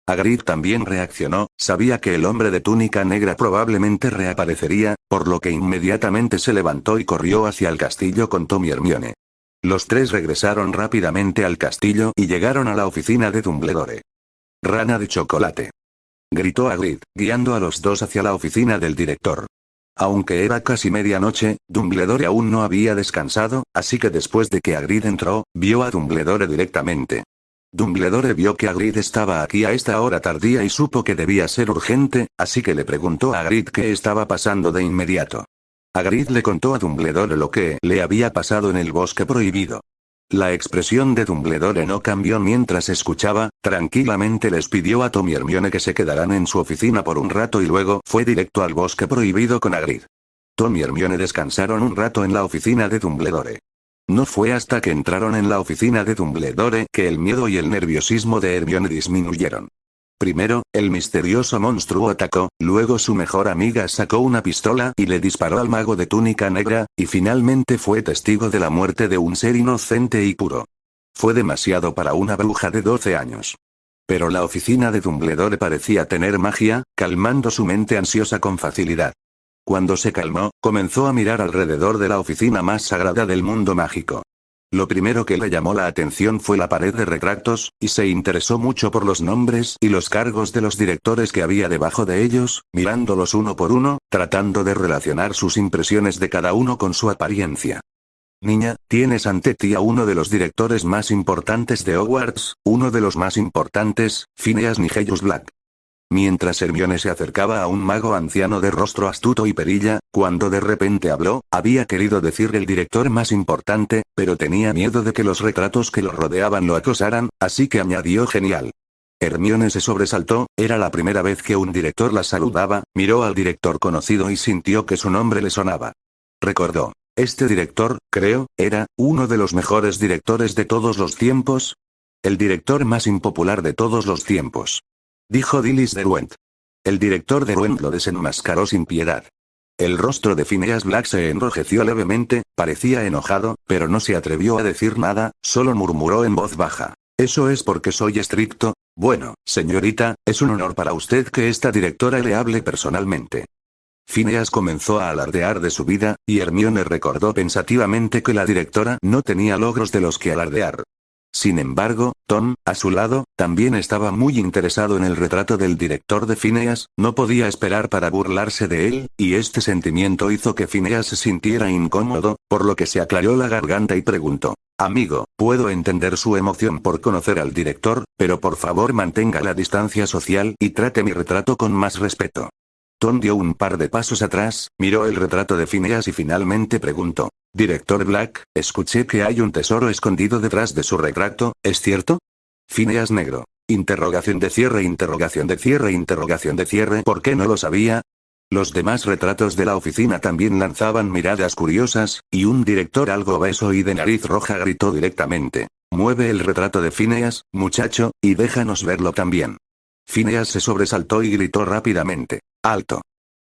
Hagrid también reaccionó, sabía que el hombre de túnica negra probablemente reaparecería, por lo que inmediatamente se levantó y corrió hacia el castillo con Tom y Hermione. Los tres regresaron rápidamente al castillo y llegaron a la oficina de Dumbledore. «Rana de chocolate», gritó Hagrid, guiando a los dos hacia la oficina del director. Aunque era casi medianoche, Dumbledore aún no había descansado, así que después de que Hagrid entró, vio a Dumbledore directamente. Dumbledore vio que Hagrid estaba aquí a esta hora tardía y supo que debía ser urgente, así que le preguntó a Hagrid qué estaba pasando de inmediato. Hagrid le contó a Dumbledore lo que le había pasado en el bosque prohibido. La expresión de Dumbledore no cambió mientras escuchaba, tranquilamente les pidió a Tom y Hermione que se quedaran en su oficina por un rato y luego fue directo al bosque prohibido con Hagrid. Tom y Hermione descansaron un rato en la oficina de Dumbledore. No fue hasta que entraron en la oficina de Dumbledore que el miedo y el nerviosismo de Hermione disminuyeron. Primero, el misterioso monstruo atacó, luego su mejor amiga sacó una pistola y le disparó al mago de túnica negra, y finalmente fue testigo de la muerte de un ser inocente y puro. Fue demasiado para una bruja de 12 años. Pero la oficina de Dumbledore parecía tener magia, calmando su mente ansiosa con facilidad. Cuando se calmó, comenzó a mirar alrededor de la oficina más sagrada del mundo mágico. Lo primero que le llamó la atención fue la pared de retratos, y se interesó mucho por los nombres y los cargos de los directores que había debajo de ellos, mirándolos uno por uno, tratando de relacionar sus impresiones de cada uno con su apariencia. Niña, tienes ante ti a uno de los directores más importantes de Hogwarts, uno de los más importantes, Phineas Nigellus Black. Mientras Hermione se acercaba a un mago anciano de rostro astuto y perilla, cuando de repente habló, había querido decir el director más importante, pero tenía miedo de que los retratos que lo rodeaban lo acosaran, así que añadió genial. Hermione se sobresaltó, era la primera vez que un director la saludaba, miró al director conocido y sintió que su nombre le sonaba. Recordó. Este director, creo, era uno de los mejores directores de todos los tiempos. El director más impopular de todos los tiempos. Dijo Dilys Derwent. El director Derwent lo desenmascaró sin piedad. El rostro de Phineas Black se enrojeció levemente, parecía enojado, pero no se atrevió a decir nada, solo murmuró en voz baja. ¿Eso es porque soy estricto? Bueno, señorita, es un honor para usted que esta directora le hable personalmente. Phineas comenzó a alardear de su vida, y Hermione recordó pensativamente que la directora no tenía logros de los que alardear. Sin embargo, Tom, a su lado, también estaba muy interesado en el retrato del director de Phineas, no podía esperar para burlarse de él, y este sentimiento hizo que Phineas se sintiera incómodo, por lo que se aclaró la garganta y preguntó. Amigo, puedo entender su emoción por conocer al director, pero por favor mantenga la distancia social y trate mi retrato con más respeto. Tom dio un par de pasos atrás, miró el retrato de Phineas y finalmente preguntó. Director Black, escuché que hay un tesoro escondido detrás de su retrato, ¿es cierto? Phineas negro. Interrogación de cierre, interrogación de cierre, interrogación de cierre. ¿Por qué no lo sabía? Los demás retratos de la oficina también lanzaban miradas curiosas, y un director algo obeso y de nariz roja gritó directamente. Mueve el retrato de Phineas, muchacho, y déjanos verlo también. Phineas se sobresaltó y gritó rápidamente. ¡Alto!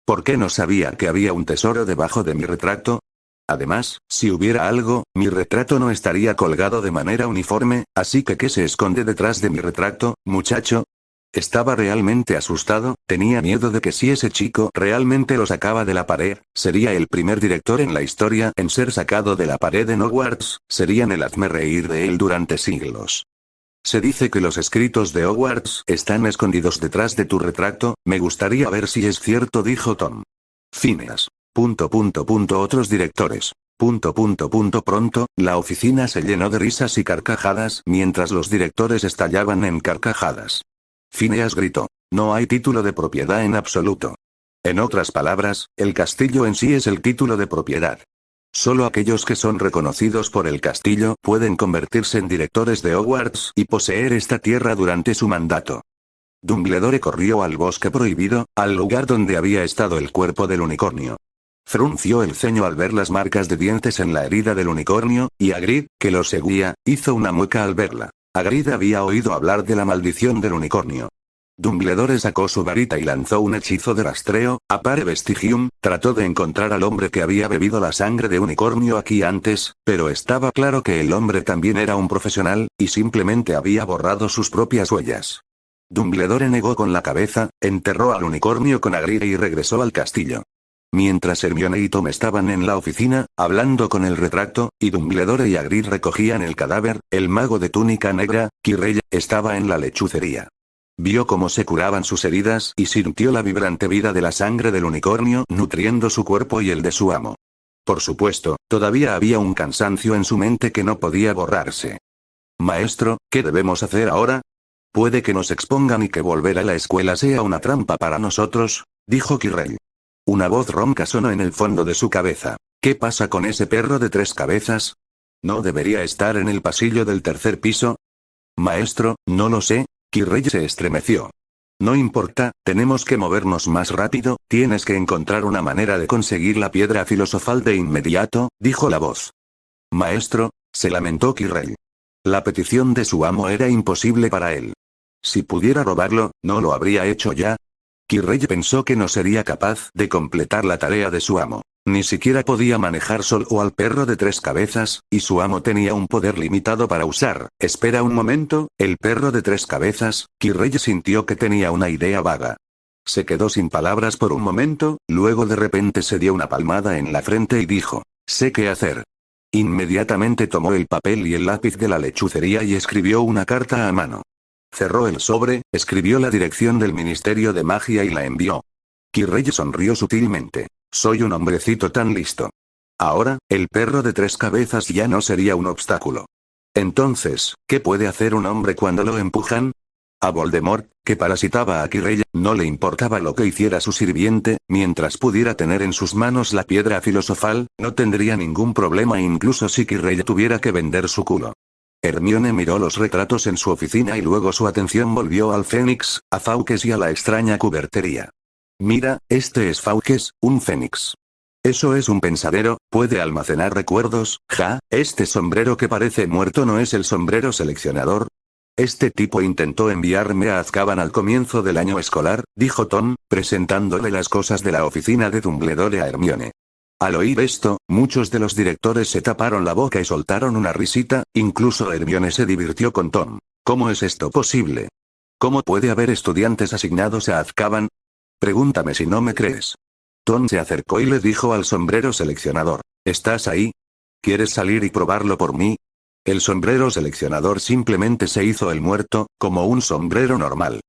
¿Por qué no sabía que había un tesoro debajo de mi retrato? Además, si hubiera algo, mi retrato no estaría colgado de manera uniforme, así que ¿qué se esconde detrás de mi retrato, muchacho? Estaba realmente asustado, tenía miedo de que si ese chico realmente lo sacaba de la pared, sería el primer director en la historia en ser sacado de la pared en Hogwarts, serían el hazmerreír de él durante siglos. Se dice que los escritos de Hogwarts están escondidos detrás de tu retrato, me gustaría ver si es cierto, dijo Tom. Phineas. Otros directores. Pronto, la oficina se llenó de risas y carcajadas mientras los directores estallaban en carcajadas. Phineas gritó. No hay título de propiedad en absoluto. En otras palabras, el castillo en sí es el título de propiedad. Solo aquellos que son reconocidos por el castillo pueden convertirse en directores de Hogwarts y poseer esta tierra durante su mandato. Dumbledore corrió al bosque prohibido, al lugar donde había estado el cuerpo del unicornio. Frunció el ceño al ver las marcas de dientes en la herida del unicornio, y Hagrid, que lo seguía, hizo una mueca al verla. Hagrid había oído hablar de la maldición del unicornio. Dumbledore sacó su varita y lanzó un hechizo de rastreo, Appare Vestigium, trató de encontrar al hombre que había bebido la sangre de unicornio aquí antes, pero estaba claro que el hombre también era un profesional, y simplemente había borrado sus propias huellas. Dumbledore negó con la cabeza, enterró al unicornio con Hagrid y regresó al castillo. Mientras Hermione y Tom estaban en la oficina, hablando con el retrato, y Dumbledore y Hagrid recogían el cadáver, el mago de túnica negra, Quirrell, estaba en la lechucería. Vio cómo se curaban sus heridas y sintió la vibrante vida de la sangre del unicornio nutriendo su cuerpo y el de su amo. Por supuesto, todavía había un cansancio en su mente que no podía borrarse. Maestro, ¿qué debemos hacer ahora? Puede que nos expongan y que volver a la escuela sea una trampa para nosotros, dijo Quirrell. Una voz ronca sonó en el fondo de su cabeza. ¿Qué pasa con ese perro de 3 cabezas? ¿No debería estar en el pasillo del 3er piso? Maestro, no lo sé. Quirrell se estremeció. No importa, tenemos que movernos más rápido, tienes que encontrar una manera de conseguir la piedra filosofal de inmediato, dijo la voz. Maestro, se lamentó Quirrell. La petición de su amo era imposible para él. Si pudiera robarlo, ¿no lo habría hecho ya? Quirrell pensó que no sería capaz de completar la tarea de su amo. Ni siquiera podía manejar solo al perro de 3 cabezas, y su amo tenía un poder limitado para usar. Espera un momento, el perro de 3 cabezas. Quirrell sintió que tenía una idea vaga. Se quedó sin palabras por un momento, luego de repente se dio una palmada en la frente y dijo, sé qué hacer. Inmediatamente tomó el papel y el lápiz de la lechucería y escribió una carta a mano. Cerró el sobre, escribió la dirección del Ministerio de Magia y la envió. Quirrell sonrió sutilmente. Soy un hombrecito tan listo. Ahora, el perro de 3 cabezas ya no sería un obstáculo. Entonces, ¿qué puede hacer un hombre cuando lo empujan? A Voldemort, que parasitaba a Quirrell, no le importaba lo que hiciera su sirviente, mientras pudiera tener en sus manos la piedra filosofal, no tendría ningún problema incluso si Quirrell tuviera que vender su culo. Hermione miró los retratos en su oficina y luego su atención volvió al Fénix, a Fawkes y a la extraña cubertería. Mira, este es Fawkes, un fénix. Eso es un pensadero, puede almacenar recuerdos, este sombrero que parece muerto no es el sombrero seleccionador. Este tipo intentó enviarme a Azkaban al comienzo del año escolar, dijo Tom, presentándole las cosas de la oficina de Dumbledore a Hermione. Al oír esto, muchos de los directores se taparon la boca y soltaron una risita, incluso Hermione se divirtió con Tom. ¿Cómo es esto posible? ¿Cómo puede haber estudiantes asignados a Azkaban? Pregúntame si no me crees. Tom se acercó y le dijo al sombrero seleccionador, ¿estás ahí? ¿Quieres salir y probarlo por mí? El sombrero seleccionador simplemente se hizo el muerto, como un sombrero normal.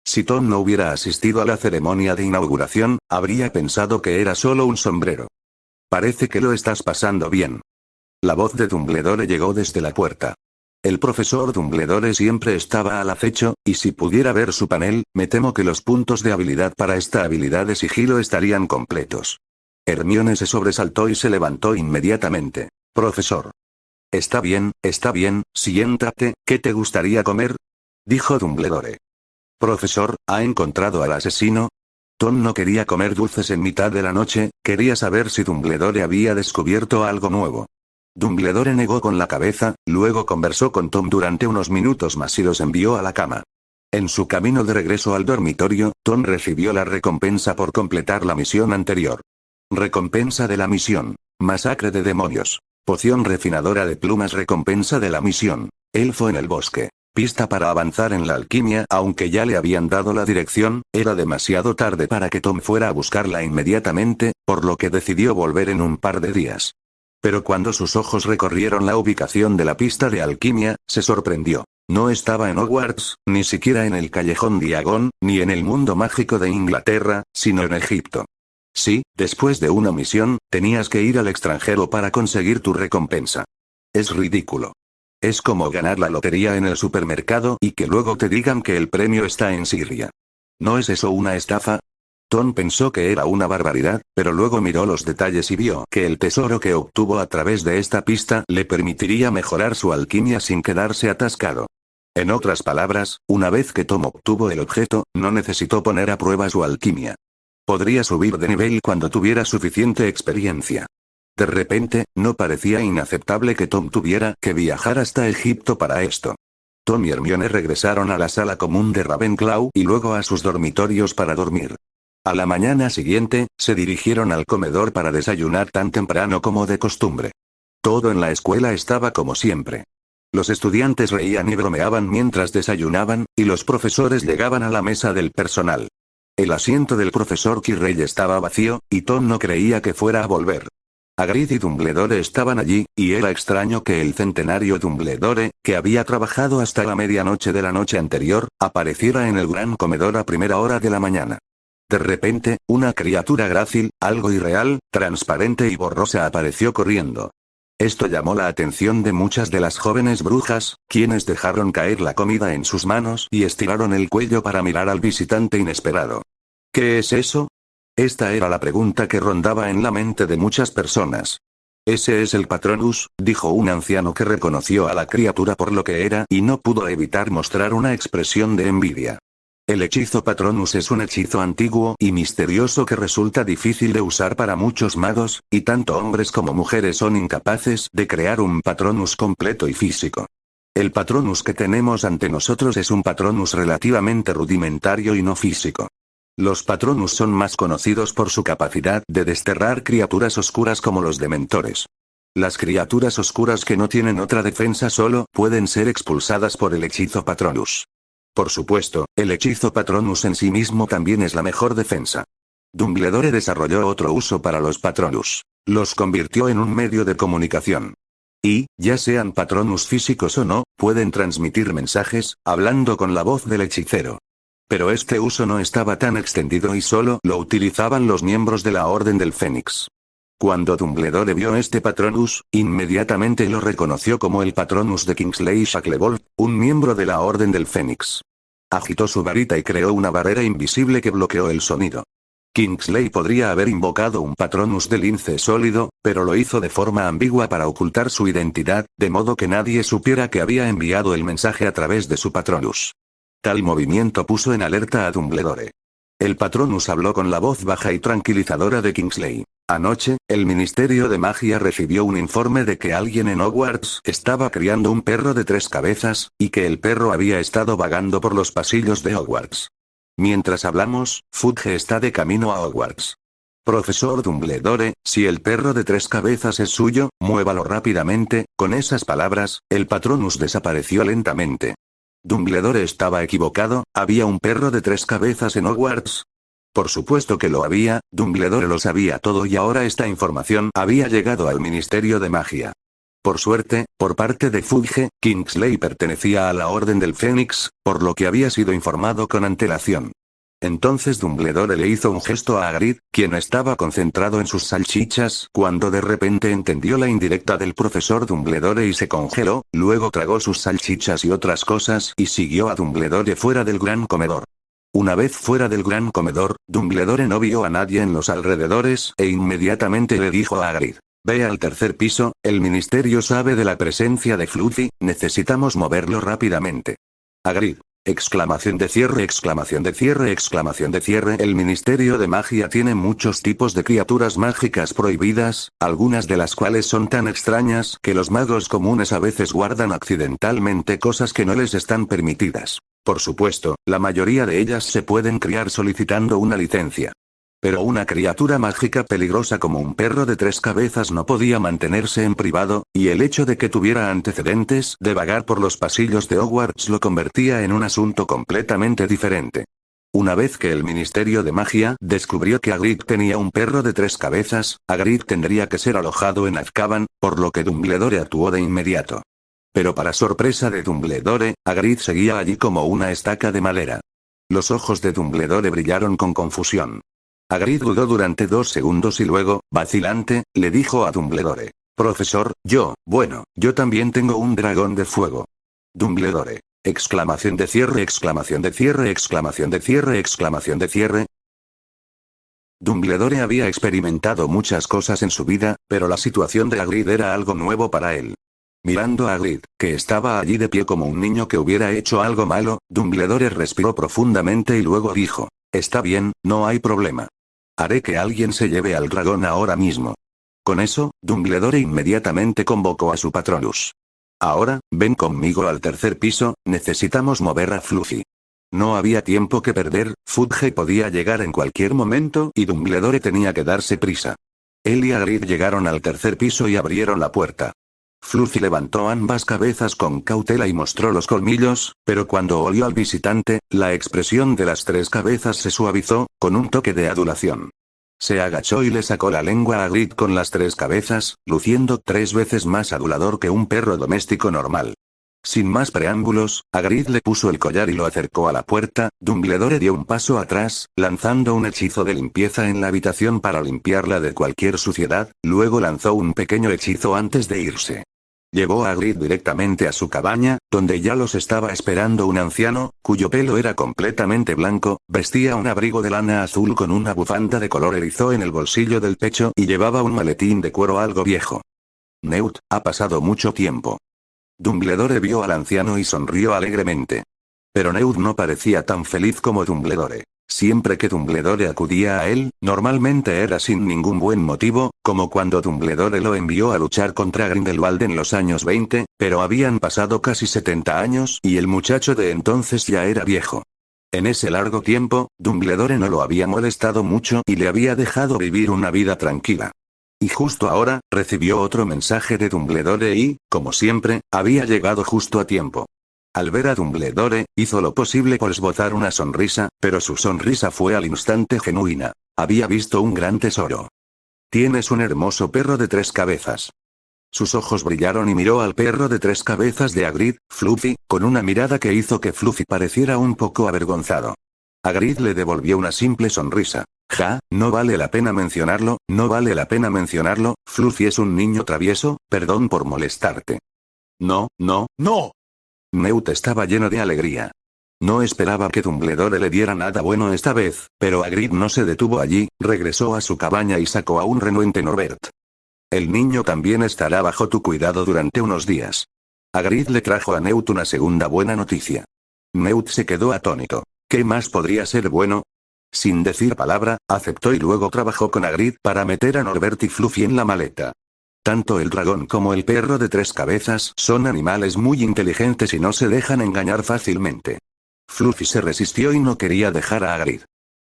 Si Tom no hubiera asistido a la ceremonia de inauguración, habría pensado que era solo un sombrero. Parece que lo estás pasando bien. La voz de Dumbledore llegó desde la puerta. El profesor Dumbledore siempre estaba al acecho, y si pudiera ver su panel, me temo que los puntos de habilidad para esta habilidad de sigilo estarían completos. Hermione se sobresaltó y se levantó inmediatamente. Profesor. Está bien, siéntate, ¿qué te gustaría comer? Dijo Dumbledore. Profesor, ¿ha encontrado al asesino? Tom no quería comer dulces en mitad de la noche, quería saber si Dumbledore había descubierto algo nuevo. Dumbledore negó con la cabeza, luego conversó con Tom durante unos minutos más y los envió a la cama. En su camino de regreso al dormitorio, Tom recibió la recompensa por completar la misión anterior. Recompensa de la misión. Masacre de demonios. Poción refinadora de plumas. Recompensa de la misión. Elfo en el bosque. Pista para avanzar en la alquimia. Aunque ya le habían dado la dirección, era demasiado tarde para que Tom fuera a buscarla inmediatamente, por lo que decidió volver en un par de días. Pero cuando sus ojos recorrieron la ubicación de la pista de alquimia, se sorprendió. No estaba en Hogwarts, ni siquiera en el callejón Diagon, ni en el mundo mágico de Inglaterra, sino en Egipto. Sí, después de una misión, tenías que ir al extranjero para conseguir tu recompensa. Es ridículo. Es como ganar la lotería en el supermercado y que luego te digan que el premio está en Siria. ¿No es eso una estafa? Tom pensó que era una barbaridad, pero luego miró los detalles y vio que el tesoro que obtuvo a través de esta pista le permitiría mejorar su alquimia sin quedarse atascado. En otras palabras, una vez que Tom obtuvo el objeto, no necesitó poner a prueba su alquimia. Podría subir de nivel cuando tuviera suficiente experiencia. De repente, no parecía inaceptable que Tom tuviera que viajar hasta Egipto para esto. Tom y Hermione regresaron a la sala común de Ravenclaw y luego a sus dormitorios para dormir. A la mañana siguiente, se dirigieron al comedor para desayunar tan temprano como de costumbre. Todo en la escuela estaba como siempre. Los estudiantes reían y bromeaban mientras desayunaban, y los profesores llegaban a la mesa del personal. El asiento del profesor Quirrell estaba vacío, y Tom no creía que fuera a volver. Hagrid y Dumbledore estaban allí, y era extraño que el centenario Dumbledore, que había trabajado hasta la medianoche de la noche anterior, apareciera en el gran comedor a primera hora de la mañana. De repente, una criatura grácil, algo irreal, transparente y borrosa apareció corriendo. Esto llamó la atención de muchas de las jóvenes brujas, quienes dejaron caer la comida en sus manos y estiraron el cuello para mirar al visitante inesperado. ¿Qué es eso? Esta era la pregunta que rondaba en la mente de muchas personas. Ese es el Patronus, dijo un anciano que reconoció a la criatura por lo que era y no pudo evitar mostrar una expresión de envidia. El hechizo Patronus es un hechizo antiguo y misterioso que resulta difícil de usar para muchos magos, y tanto hombres como mujeres son incapaces de crear un Patronus completo y físico. El Patronus que tenemos ante nosotros es un Patronus relativamente rudimentario y no físico. Los Patronus son más conocidos por su capacidad de desterrar criaturas oscuras como los dementores. Las criaturas oscuras que no tienen otra defensa solo pueden ser expulsadas por el hechizo Patronus. Por supuesto, el hechizo Patronus en sí mismo también es la mejor defensa. Dumbledore desarrolló otro uso para los Patronus. Los convirtió en un medio de comunicación. Y, ya sean Patronus físicos o no, pueden transmitir mensajes, hablando con la voz del hechicero. Pero este uso no estaba tan extendido y solo lo utilizaban los miembros de la Orden del Fénix. Cuando Dumbledore vio este Patronus, inmediatamente lo reconoció como el Patronus de Kingsley Shacklebolt, un miembro de la Orden del Fénix. Agitó su varita y creó una barrera invisible que bloqueó el sonido. Kingsley podría haber invocado un Patronus de lince sólido, pero lo hizo de forma ambigua para ocultar su identidad, de modo que nadie supiera que había enviado el mensaje a través de su Patronus. Tal movimiento puso en alerta a Dumbledore. El Patronus habló con la voz baja y tranquilizadora de Kingsley. Anoche, el Ministerio de Magia recibió un informe de que alguien en Hogwarts estaba criando un perro de 3 cabezas, y que el perro había estado vagando por los pasillos de Hogwarts. Mientras hablamos, Fudge está de camino a Hogwarts. Profesor Dumbledore, si el perro de 3 cabezas es suyo, muévalo rápidamente. Con esas palabras, el Patronus desapareció lentamente. Dumbledore estaba equivocado, ¿había un perro de 3 cabezas en Hogwarts? Por supuesto que lo había, Dumbledore lo sabía todo y ahora esta información había llegado al Ministerio de Magia. Por suerte, por parte de Fudge, Kingsley pertenecía a la Orden del Fénix, por lo que había sido informado con antelación. Entonces Dumbledore le hizo un gesto a Hagrid, quien estaba concentrado en sus salchichas, cuando de repente entendió la indirecta del profesor Dumbledore y se congeló, luego tragó sus salchichas y otras cosas y siguió a Dumbledore fuera del gran comedor. Una vez fuera del gran comedor, Dumbledore no vio a nadie en los alrededores e inmediatamente le dijo a Hagrid: «Ve al tercer piso, el ministerio sabe de la presencia de Fluffy, necesitamos moverlo rápidamente». Hagrid. Exclamación de cierre, exclamación de cierre, exclamación de cierre. El Ministerio de Magia tiene muchos tipos de criaturas mágicas prohibidas, algunas de las cuales son tan extrañas que los magos comunes a veces guardan accidentalmente cosas que no les están permitidas. Por supuesto, la mayoría de ellas se pueden criar solicitando una licencia. Pero una criatura mágica peligrosa como un perro de 3 cabezas no podía mantenerse en privado, y el hecho de que tuviera antecedentes de vagar por los pasillos de Hogwarts lo convertía en un asunto completamente diferente. Una vez que el Ministerio de Magia descubrió que Hagrid tenía un perro de 3 cabezas, Hagrid tendría que ser alojado en Azkaban, por lo que Dumbledore actuó de inmediato. Pero para sorpresa de Dumbledore, Hagrid seguía allí como una estaca de madera. Los ojos de Dumbledore brillaron con confusión. Hagrid dudó durante 2 segundos y luego, vacilante, le dijo a Dumbledore: Profesor, yo también tengo un dragón de fuego. Dumbledore. Exclamación de cierre, exclamación de cierre, exclamación de cierre, exclamación de cierre. Dumbledore había experimentado muchas cosas en su vida, pero la situación de Hagrid era algo nuevo para él. Mirando a Hagrid, que estaba allí de pie como un niño que hubiera hecho algo malo, Dumbledore respiró profundamente y luego dijo: Está bien, no hay problema. Haré que alguien se lleve al dragón ahora mismo. Con eso, Dumbledore inmediatamente convocó a su Patronus. Ahora, ven conmigo al 3er piso, necesitamos mover a Fluffy. No había tiempo que perder, Fudge podía llegar en cualquier momento y Dumbledore tenía que darse prisa. Él y Hagrid llegaron al 3er piso y abrieron la puerta. Fluffy levantó ambas cabezas con cautela y mostró los colmillos, pero cuando olió al visitante, la expresión de las 3 cabezas se suavizó, con un toque de adulación. Se agachó y le sacó la lengua a Hagrid con las 3 cabezas, luciendo 3 veces más adulador que un perro doméstico normal. Sin más preámbulos, Hagrid le puso el collar y lo acercó a la puerta. Dumbledore dio un paso atrás, lanzando un hechizo de limpieza en la habitación para limpiarla de cualquier suciedad, luego lanzó un pequeño hechizo antes de irse. Llevó a Hagrid directamente a su cabaña, donde ya los estaba esperando un anciano, cuyo pelo era completamente blanco, vestía un abrigo de lana azul con una bufanda de color erizó en el bolsillo del pecho y llevaba un maletín de cuero algo viejo. Newt, ha pasado mucho tiempo. Dumbledore vio al anciano y sonrió alegremente. Pero Newt no parecía tan feliz como Dumbledore. Siempre que Dumbledore acudía a él, normalmente era sin ningún buen motivo, como cuando Dumbledore lo envió a luchar contra Grindelwald en los años 20, pero habían pasado casi 70 años y el muchacho de entonces ya era viejo. En ese largo tiempo, Dumbledore no lo había molestado mucho y le había dejado vivir una vida tranquila. Y justo ahora, recibió otro mensaje de Dumbledore y, como siempre, había llegado justo a tiempo. Al ver a Dumbledore, hizo lo posible por esbozar una sonrisa, pero su sonrisa fue al instante genuina. Había visto un gran tesoro. Tienes un hermoso perro de 3 cabezas. Sus ojos brillaron y miró al perro de 3 cabezas de Hagrid, Fluffy, con una mirada que hizo que Fluffy pareciera un poco avergonzado. Hagrid le devolvió una simple sonrisa. No vale la pena mencionarlo, no vale la pena mencionarlo, Fluffy es un niño travieso, perdón por molestarte. No. Newt estaba lleno de alegría. No esperaba que Dumbledore le diera nada bueno esta vez, pero Hagrid no se detuvo allí, regresó a su cabaña y sacó a un renuente Norbert. El niño también estará bajo tu cuidado durante unos días. Hagrid le trajo a Newt una segunda buena noticia. Newt se quedó atónito. ¿Qué más podría ser bueno? Sin decir palabra, aceptó y luego trabajó con Hagrid para meter a Norbert y Fluffy en la maleta. Tanto el dragón como el perro de 3 cabezas son animales muy inteligentes y no se dejan engañar fácilmente. Fluffy se resistió y no quería dejar a Hagrid.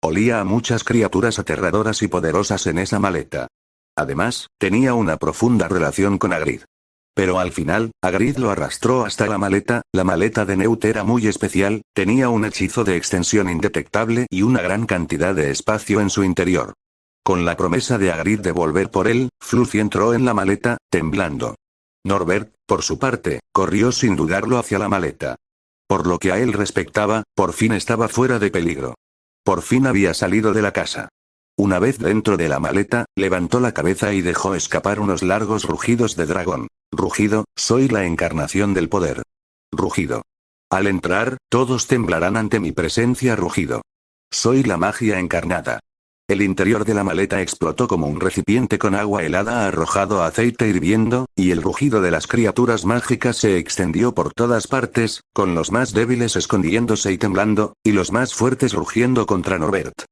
Olía a muchas criaturas aterradoras y poderosas en esa maleta. Además, tenía una profunda relación con Hagrid. Pero al final, Hagrid lo arrastró hasta la maleta de Newt era muy especial, tenía un hechizo de extensión indetectable y una gran cantidad de espacio en su interior. Con la promesa de Hagrid de volver por él, Fluffy entró en la maleta, temblando. Norbert, por su parte, corrió sin dudarlo hacia la maleta. Por lo que a él respectaba, por fin estaba fuera de peligro. Por fin había salido de la casa. Una vez dentro de la maleta, levantó la cabeza y dejó escapar unos largos rugidos de dragón. Rugido, soy la encarnación del poder. Rugido. Al entrar, todos temblarán ante mi presencia. Rugido. Soy la magia encarnada. El interior de la maleta explotó como un recipiente con agua helada arrojado a aceite hirviendo, y el rugido de las criaturas mágicas se extendió por todas partes, con los más débiles escondiéndose y temblando, y los más fuertes rugiendo contra Norbert.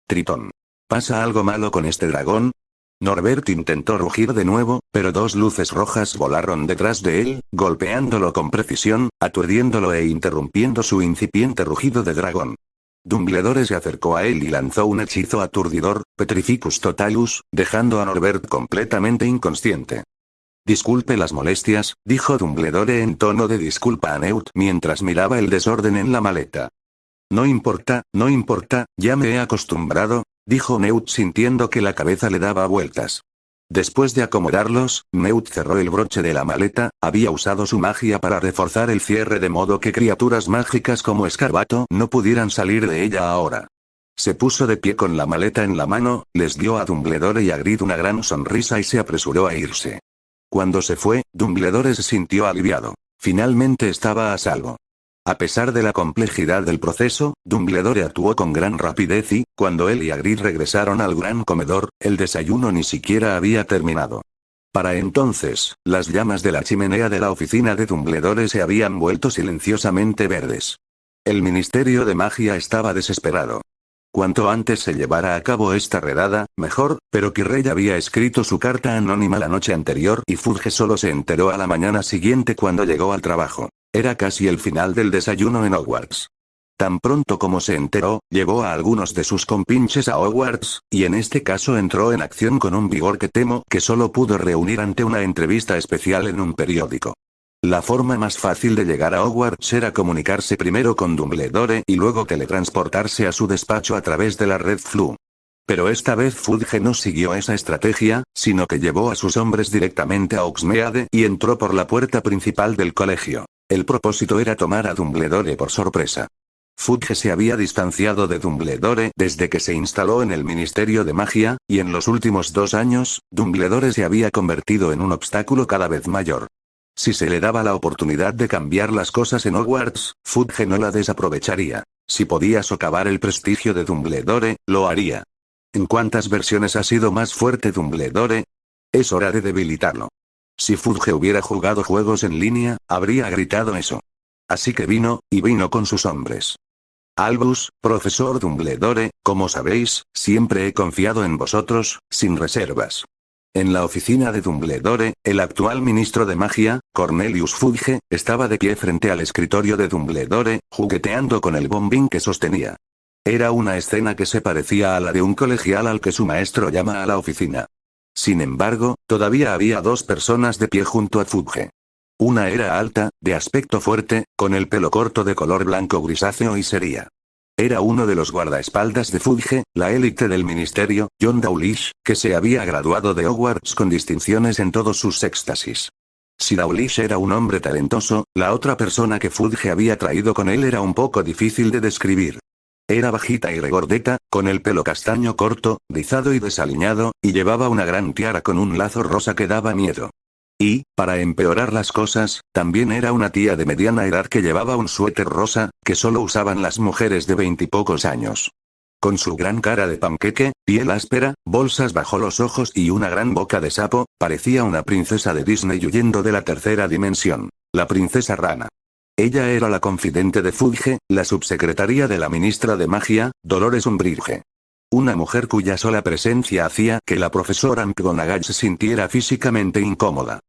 Tritón. ¿Pasa algo malo con este dragón? Norbert intentó rugir de nuevo, pero 2 luces rojas volaron detrás de él, golpeándolo con precisión, aturdiéndolo e interrumpiendo su incipiente rugido de dragón. Dumbledore se acercó a él y lanzó un hechizo aturdidor, Petrificus Totalus, dejando a Norbert completamente inconsciente. Disculpe las molestias, dijo Dumbledore en tono de disculpa a Newt mientras miraba el desorden en la maleta. No importa, ya me he acostumbrado, dijo Newt sintiendo que la cabeza le daba vueltas. Después de acomodarlos, Newt cerró el broche de la maleta, había usado su magia para reforzar el cierre de modo que criaturas mágicas como Escarbato no pudieran salir de ella ahora. Se puso de pie con la maleta en la mano, les dio a Dumbledore y a Grid una gran sonrisa y se apresuró a irse. Cuando se fue, Dumbledore se sintió aliviado. Finalmente estaba a salvo. A pesar de la complejidad del proceso, Dumbledore actuó con gran rapidez y, cuando él y Hagrid regresaron al gran comedor, el desayuno ni siquiera había terminado. Para entonces, las llamas de la chimenea de la oficina de Dumbledore se habían vuelto silenciosamente verdes. El Ministerio de Magia estaba desesperado. Cuanto antes se llevara a cabo esta redada, mejor, pero Quirrell había escrito su carta anónima la noche anterior y Fudge solo se enteró a la mañana siguiente cuando llegó al trabajo. Era casi el final del desayuno en Hogwarts. Tan pronto como se enteró, llevó a algunos de sus compinches a Hogwarts, y en este caso entró en acción con un vigor que temo que solo pudo reunir ante una entrevista especial en un periódico. La forma más fácil de llegar a Hogwarts era comunicarse primero con Dumbledore y luego teletransportarse a su despacho a través de la red Flu. Pero esta vez Fudge no siguió esa estrategia, sino que llevó a sus hombres directamente a Hogsmeade y entró por la puerta principal del colegio. El propósito era tomar a Dumbledore por sorpresa. Fudge se había distanciado de Dumbledore desde que se instaló en el Ministerio de Magia, y en los últimos 2 años, Dumbledore se había convertido en un obstáculo cada vez mayor. Si se le daba la oportunidad de cambiar las cosas en Hogwarts, Fudge no la desaprovecharía. Si podía socavar el prestigio de Dumbledore, lo haría. ¿En cuántas versiones ha sido más fuerte Dumbledore? Es hora de debilitarlo. Si Fudge hubiera jugado juegos en línea, habría gritado eso. Así que vino, y vino con sus hombres. Albus, profesor Dumbledore, como sabéis, siempre he confiado en vosotros, sin reservas. En la oficina de Dumbledore, el actual ministro de magia, Cornelius Fudge, estaba de pie frente al escritorio de Dumbledore, jugueteando con el bombín que sostenía. Era una escena que se parecía a la de un colegial al que su maestro llama a la oficina. Sin embargo, todavía había 2 personas de pie junto a Fudge. Una era alta, de aspecto fuerte, con el pelo corto de color blanco grisáceo y seria. Era uno de los guardaespaldas de Fudge, la élite del ministerio, John Dawlish, que se había graduado de Hogwarts con distinciones en todos sus éxtasis. Si Dawlish era un hombre talentoso, la otra persona que Fudge había traído con él era un poco difícil de describir. Era bajita y regordeta, con el pelo castaño corto, rizado y desaliñado, y llevaba una gran tiara con un lazo rosa que daba miedo. Y, para empeorar las cosas, también era una tía de mediana edad que llevaba un suéter rosa, que solo usaban las mujeres de 20 y pocos años. Con su gran cara de panqueque, piel áspera, bolsas bajo los ojos y una gran boca de sapo, parecía una princesa de Disney huyendo de la tercera dimensión. La princesa rana. Ella era la confidente de Fudge, la subsecretaria de la ministra de magia, Dolores Umbridge. Una mujer cuya sola presencia hacía que la profesora McGonagall se sintiera físicamente incómoda.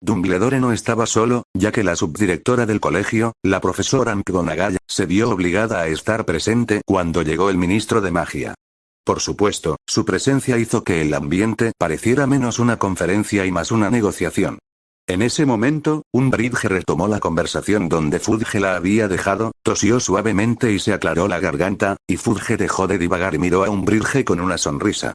Dumbledore no estaba solo, ya que la subdirectora del colegio, la profesora McGonagall, se vio obligada a estar presente cuando llegó el ministro de magia. Por supuesto, su presencia hizo que el ambiente pareciera menos una conferencia y más una negociación. En ese momento, Umbridge retomó la conversación donde Fudge la había dejado, tosió suavemente y se aclaró la garganta, y Fudge dejó de divagar y miró a Umbridge con una sonrisa.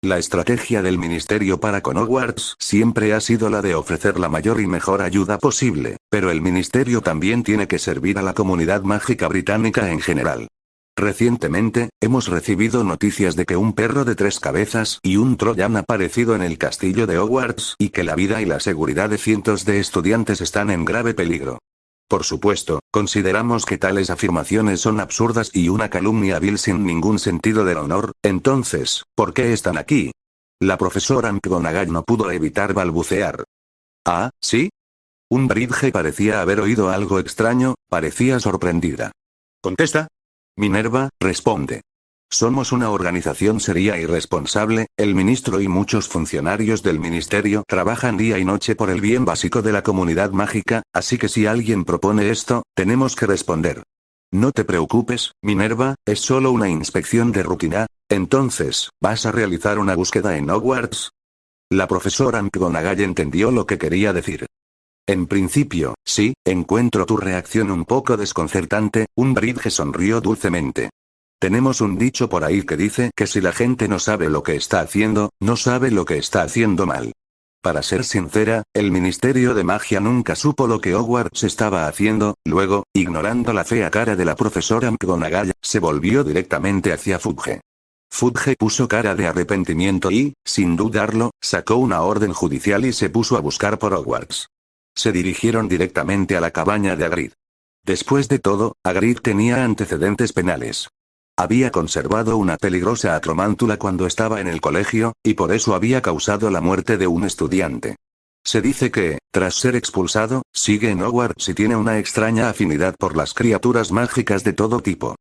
La estrategia del ministerio para con Hogwarts siempre ha sido la de ofrecer la mayor y mejor ayuda posible, pero el ministerio también tiene que servir a la comunidad mágica británica en general. Recientemente, hemos recibido noticias de que un perro de 3 cabezas y un troyano han aparecido en el castillo de Hogwarts y que la vida y la seguridad de cientos de estudiantes están en grave peligro. Por supuesto, consideramos que tales afirmaciones son absurdas y una calumnia vil sin ningún sentido del honor. Entonces, ¿por qué están aquí? La profesora McGonagall no pudo evitar balbucear. ¿Ah, sí? Umbridge parecía haber oído algo extraño, parecía sorprendida. Contesta. Minerva, responde. Somos una organización seria y responsable, el ministro y muchos funcionarios del ministerio trabajan día y noche por el bien básico de la comunidad mágica, así que si alguien propone esto, tenemos que responder. No te preocupes, Minerva, es solo una inspección de rutina. Entonces, ¿vas a realizar una búsqueda en Hogwarts? La profesora McGonagall entendió lo que quería decir. En principio, sí, encuentro tu reacción un poco desconcertante. Umbridge sonrió dulcemente. Tenemos un dicho por ahí que dice que si la gente no sabe lo que está haciendo, no sabe lo que está haciendo mal. Para ser sincera, el Ministerio de Magia nunca supo lo que Hogwarts estaba haciendo. Luego, ignorando la fea cara de la profesora McGonagall, se volvió directamente hacia Fudge. Fudge puso cara de arrepentimiento y, sin dudarlo, sacó una orden judicial y se puso a buscar por Hogwarts. Se dirigieron directamente a la cabaña de Hagrid. Después de todo, Hagrid tenía antecedentes penales. Había conservado una peligrosa acromántula cuando estaba en el colegio, y por eso había causado la muerte de un estudiante. Se dice que, tras ser expulsado, sigue en Hogwarts y tiene una extraña afinidad por las criaturas mágicas de todo tipo.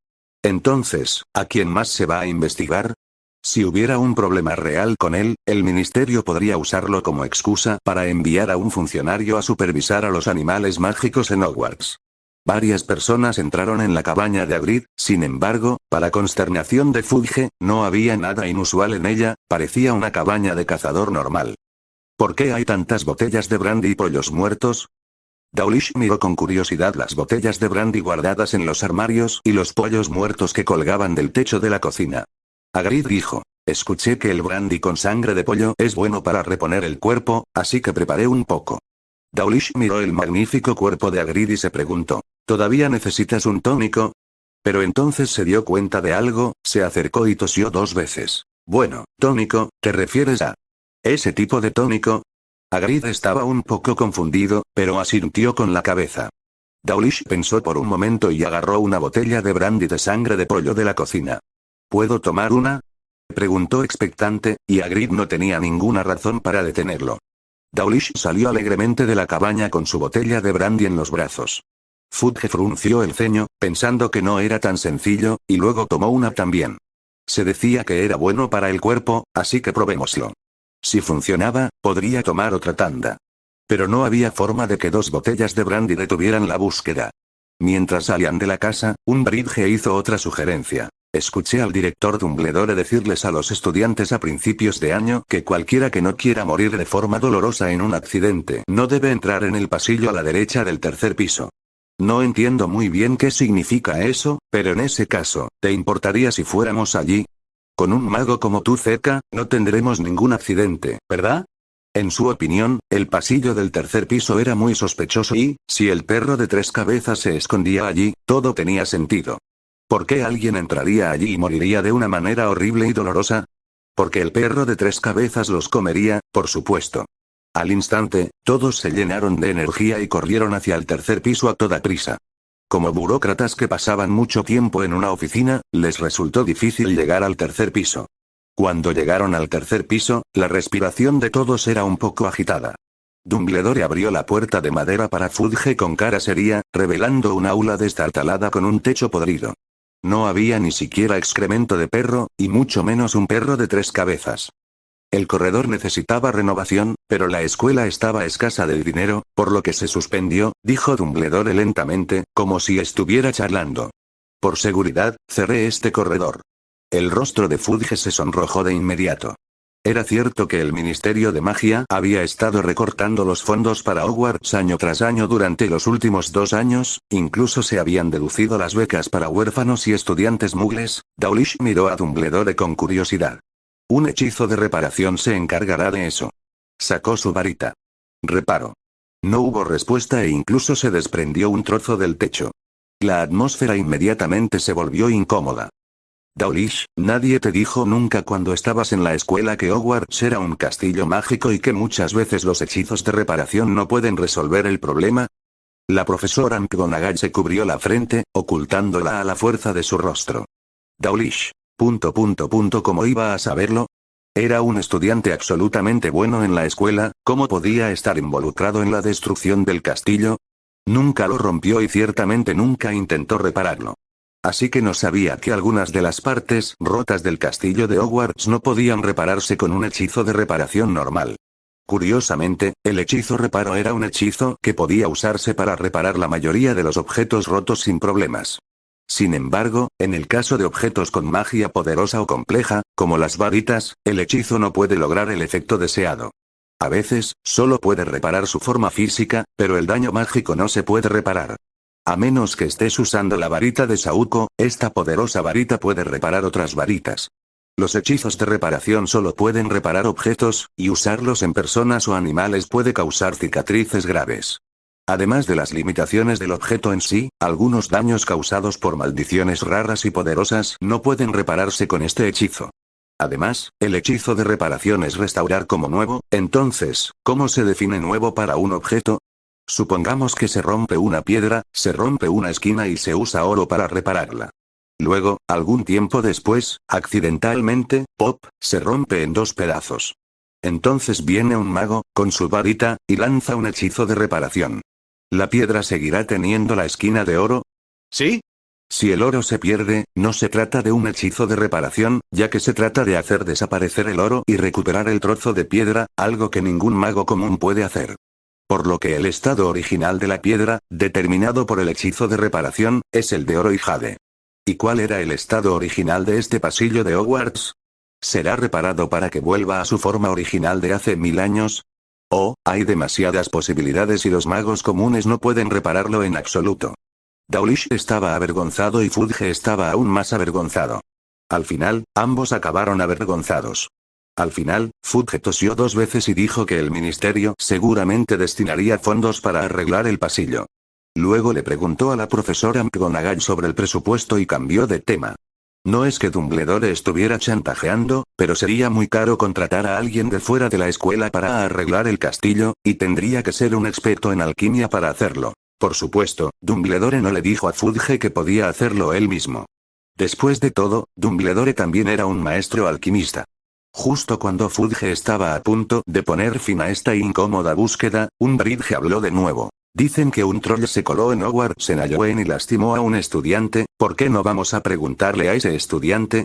Entonces, ¿a quién más se va a investigar? Si hubiera un problema real con él, el ministerio podría usarlo como excusa para enviar a un funcionario a supervisar a los animales mágicos en Hogwarts. Varias personas entraron en la cabaña de Hagrid, sin embargo, para consternación de Fudge, no había nada inusual en ella, parecía una cabaña de cazador normal. ¿Por qué hay tantas botellas de brandy y pollos muertos? Dawlish miró con curiosidad las botellas de brandy guardadas en los armarios y los pollos muertos que colgaban del techo de la cocina. Hagrid dijo: escuché que el brandy con sangre de pollo es bueno para reponer el cuerpo, así que preparé un poco. Dawlish miró el magnífico cuerpo de Hagrid y se preguntó: ¿todavía necesitas un tónico? Pero entonces se dio cuenta de algo, se acercó y tosió 2 veces. Bueno, tónico, ¿te refieres a ese tipo de tónico? Hagrid estaba un poco confundido, pero asintió con la cabeza. Dawlish pensó por un momento y agarró una botella de brandy de sangre de pollo de la cocina. ¿Puedo tomar una?, preguntó expectante, y Hagrid no tenía ninguna razón para detenerlo. Dawlish salió alegremente de la cabaña con su botella de brandy en los brazos. Fudge frunció el ceño, pensando que no era tan sencillo, y luego tomó una también. Se decía que era bueno para el cuerpo, así que probémoslo. Si funcionaba, podría tomar otra tanda. Pero no había forma de que 2 botellas de brandy detuvieran la búsqueda. Mientras salían de la casa, Umbridge hizo otra sugerencia. Escuché al director Dumbledore decirles a los estudiantes a principios de año que cualquiera que no quiera morir de forma dolorosa en un accidente no debe entrar en el pasillo a la derecha del 3er piso. No entiendo muy bien qué significa eso, pero en ese caso, ¿te importaría si fuéramos allí? Con un mago como tú cerca, no tendremos ningún accidente, ¿verdad? En su opinión, el pasillo del 3er piso era muy sospechoso y, si el perro de 3 cabezas se escondía allí, todo tenía sentido. ¿Por qué alguien entraría allí y moriría de una manera horrible y dolorosa? Porque el perro de 3 cabezas los comería, por supuesto. Al instante, todos se llenaron de energía y corrieron hacia el 3er piso a toda prisa. Como burócratas que pasaban mucho tiempo en una oficina, les resultó difícil llegar al 3er piso. Cuando llegaron al 3er piso, la respiración de todos era un poco agitada. Dumbledore abrió la puerta de madera para Fudge con cara seria, revelando un aula destartalada con un techo podrido. No había ni siquiera excremento de perro, y mucho menos un perro de 3 cabezas. El corredor necesitaba renovación, pero la escuela estaba escasa de dinero, por lo que se suspendió, dijo Dumbledore lentamente, como si estuviera charlando. Por seguridad, cerré este corredor. El rostro de Fudge se sonrojó de inmediato. Era cierto que el Ministerio de Magia había estado recortando los fondos para Hogwarts año tras año durante los últimos 2 años, incluso se habían deducido las becas para huérfanos y estudiantes muggles. Dawlish miró a Dumbledore con curiosidad. Un hechizo de reparación se encargará de eso. Sacó su varita. Reparo. No hubo respuesta e incluso se desprendió un trozo del techo. La atmósfera inmediatamente se volvió incómoda. Dawlish, nadie te dijo nunca cuando estabas en la escuela que Hogwarts era un castillo mágico y que muchas veces los hechizos de reparación no pueden resolver el problema. La profesora McGonagall se cubrió la frente, ocultándola a la fuerza de su rostro. Dawlish. ¿Cómo iba a saberlo? Era un estudiante absolutamente bueno en la escuela, ¿cómo podía estar involucrado en la destrucción del castillo? Nunca lo rompió y ciertamente nunca intentó repararlo. Así que no sabía que algunas de las partes rotas del castillo de Hogwarts no podían repararse con un hechizo de reparación normal. Curiosamente, el hechizo reparo era un hechizo que podía usarse para reparar la mayoría de los objetos rotos sin problemas. Sin embargo, en el caso de objetos con magia poderosa o compleja, como las varitas, el hechizo no puede lograr el efecto deseado. A veces, solo puede reparar su forma física, pero el daño mágico no se puede reparar. A menos que estés usando la varita de Sauco, esta poderosa varita puede reparar otras varitas. Los hechizos de reparación solo pueden reparar objetos, y usarlos en personas o animales puede causar cicatrices graves. Además de las limitaciones del objeto en sí, algunos daños causados por maldiciones raras y poderosas no pueden repararse con este hechizo. Además, el hechizo de reparación es restaurar como nuevo. Entonces, ¿cómo se define nuevo para un objeto? Supongamos que se rompe una piedra, se rompe una esquina y se usa oro para repararla. Luego, algún tiempo después, accidentalmente, ¡pop!, se rompe en dos pedazos. Entonces viene un mago, con su varita, y lanza un hechizo de reparación. ¿La piedra seguirá teniendo la esquina de oro? ¿Sí? Si el oro se pierde, no se trata de un hechizo de reparación, ya que se trata de hacer desaparecer el oro y recuperar el trozo de piedra, algo que ningún mago común puede hacer. Por lo que el estado original de la piedra, determinado por el hechizo de reparación, es el de oro y jade. ¿Y cuál era el estado original de este pasillo de Hogwarts? ¿Será reparado para que vuelva a su forma original de hace 1000 años? Oh, hay demasiadas posibilidades y los magos comunes no pueden repararlo en absoluto. Dawlish estaba avergonzado y Fudge estaba aún más avergonzado. Al final, ambos acabaron avergonzados. Al final, Fudge tosió 2 veces y dijo que el ministerio seguramente destinaría fondos para arreglar el pasillo. Luego le preguntó a la profesora McGonagall sobre el presupuesto y cambió de tema. No es que Dumbledore estuviera chantajeando, pero sería muy caro contratar a alguien de fuera de la escuela para arreglar el castillo, y tendría que ser un experto en alquimia para hacerlo. Por supuesto, Dumbledore no le dijo a Fudge que podía hacerlo él mismo. Después de todo, Dumbledore también era un maestro alquimista. Justo cuando Fudge estaba a punto de poner fin a esta incómoda búsqueda, un Bridge habló de nuevo. Dicen que un troll se coló en Hogwarts en Halloween y lastimó a un estudiante. ¿Por qué no vamos a preguntarle a ese estudiante?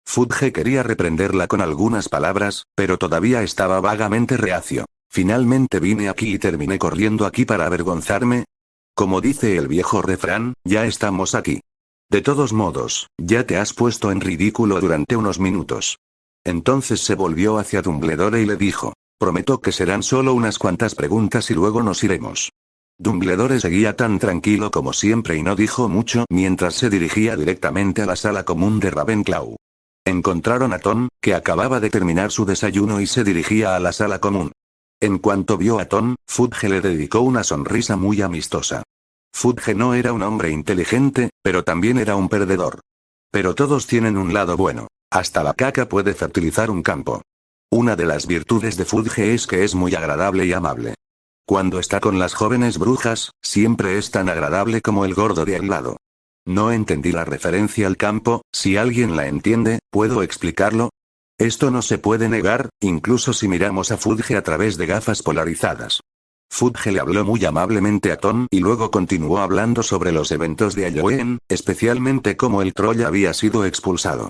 Fudge quería reprenderla con algunas palabras, pero todavía estaba vagamente reacio. Finalmente vine aquí y terminé corriendo aquí para avergonzarme. Como dice el viejo refrán, ya estamos aquí. De todos modos, ya te has puesto en ridículo durante unos minutos. Entonces se volvió hacia Dumbledore y le dijo: prometo que serán solo unas cuantas preguntas y luego nos iremos. Dumbledore seguía tan tranquilo como siempre y no dijo mucho mientras se dirigía directamente a la sala común de Ravenclaw. Encontraron a Tom, que acababa de terminar su desayuno y se dirigía a la sala común. En cuanto vio a Tom, Fudge le dedicó una sonrisa muy amistosa. Fudge no era un hombre inteligente, pero también era un perdedor. Pero todos tienen un lado bueno. Hasta la caca puede fertilizar un campo. Una de las virtudes de Fudge es que es muy agradable y amable. Cuando está con las jóvenes brujas, siempre es tan agradable como el gordo de al lado. No entendí la referencia al campo. Si alguien la entiende, ¿puedo explicarlo? Esto no se puede negar, incluso si miramos a Fudge a través de gafas polarizadas. Fudge le habló muy amablemente a Tom y luego continuó hablando sobre los eventos de Halloween, especialmente cómo el troll había sido expulsado.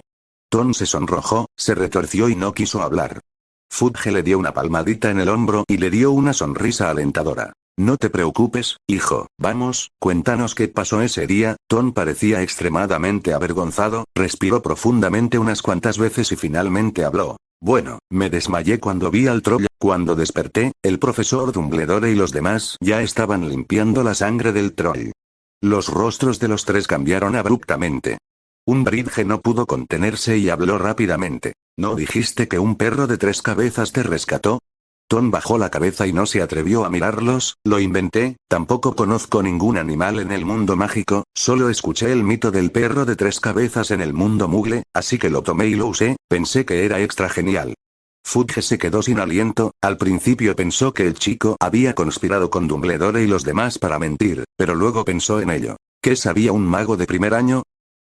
Tom se sonrojó, se retorció y no quiso hablar. Fudge le dio una palmadita en el hombro y le dio una sonrisa alentadora. No te preocupes, hijo, vamos, cuéntanos qué pasó ese día. Tom parecía extremadamente avergonzado, respiró profundamente unas cuantas veces y finalmente habló. Bueno, me desmayé cuando vi al troll. Cuando desperté, el profesor Dumbledore y los demás ya estaban limpiando la sangre del troll. Los rostros de los 3 cambiaron abruptamente. Umbridge no pudo contenerse y habló rápidamente. ¿No dijiste que un perro de 3 cabezas te rescató? Tom bajó la cabeza y no se atrevió a mirarlos. Lo inventé, tampoco conozco ningún animal en el mundo mágico, solo escuché el mito del perro de 3 cabezas en el mundo mugle, así que lo tomé y lo usé, pensé que era extra genial. Fudge se quedó sin aliento. Al principio pensó que el chico había conspirado con Dumbledore y los demás para mentir, pero luego pensó en ello. ¿Qué sabía un mago de primer año?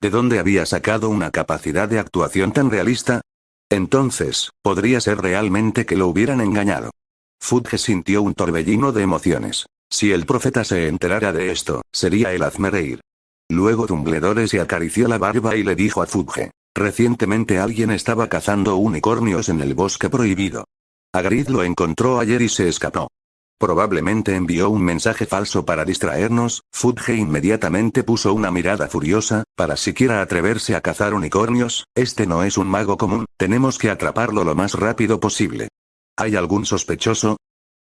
¿De dónde había sacado una capacidad de actuación tan realista? Entonces, podría ser realmente que lo hubieran engañado. Fudge sintió un torbellino de emociones. Si el profeta se enterara de esto, sería el hazmerreír. Luego Dumbledore se acarició la barba y le dijo a Fudge: recientemente alguien estaba cazando unicornios en el bosque prohibido. Hagrid lo encontró ayer y se escapó. Probablemente envió un mensaje falso para distraernos. Fudge inmediatamente puso una mirada furiosa, para siquiera atreverse a cazar unicornios. Este no es un mago común, tenemos que atraparlo lo más rápido posible. ¿Hay algún sospechoso?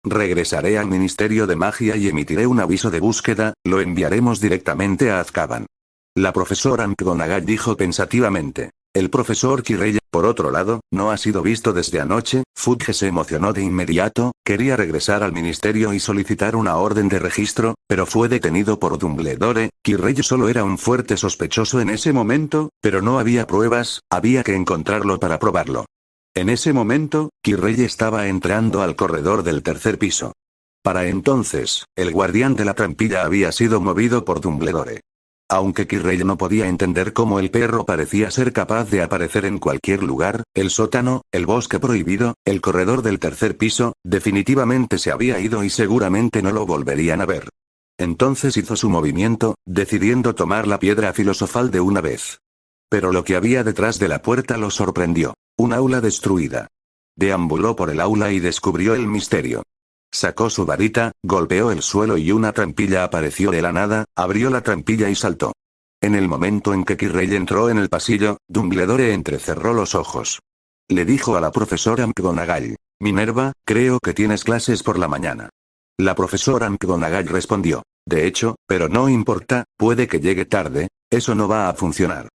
Regresaré al Ministerio de Magia y emitiré un aviso de búsqueda, lo enviaremos directamente a Azkaban. La profesora McGonagall dijo pensativamente. El profesor Kirei, por otro lado, no ha sido visto desde anoche. Fudge se emocionó de inmediato, quería regresar al ministerio y solicitar una orden de registro, pero fue detenido por Dumbledore. Kirei solo era un fuerte sospechoso en ese momento, pero no había pruebas, había que encontrarlo para probarlo. En ese momento, Kirei estaba entrando al corredor del tercer piso. Para entonces, el guardián de la trampilla había sido movido por Dumbledore. Aunque Kirei no podía entender cómo el perro parecía ser capaz de aparecer en cualquier lugar, el sótano, el bosque prohibido, el corredor del tercer piso, definitivamente se había ido y seguramente no lo volverían a ver. Entonces hizo su movimiento, decidiendo tomar la piedra filosofal de una vez. Pero lo que había detrás de la puerta lo sorprendió. Un aula destruida. Deambuló por el aula y descubrió el misterio. Sacó su varita, golpeó el suelo y una trampilla apareció de la nada, abrió la trampilla y saltó. En el momento en que Kirei entró en el pasillo, Dumbledore entrecerró los ojos. Le dijo a la profesora McGonagall: Minerva, creo que tienes clases por la mañana. La profesora McGonagall respondió: de hecho, pero no importa, puede que llegue tarde, eso no va a funcionar.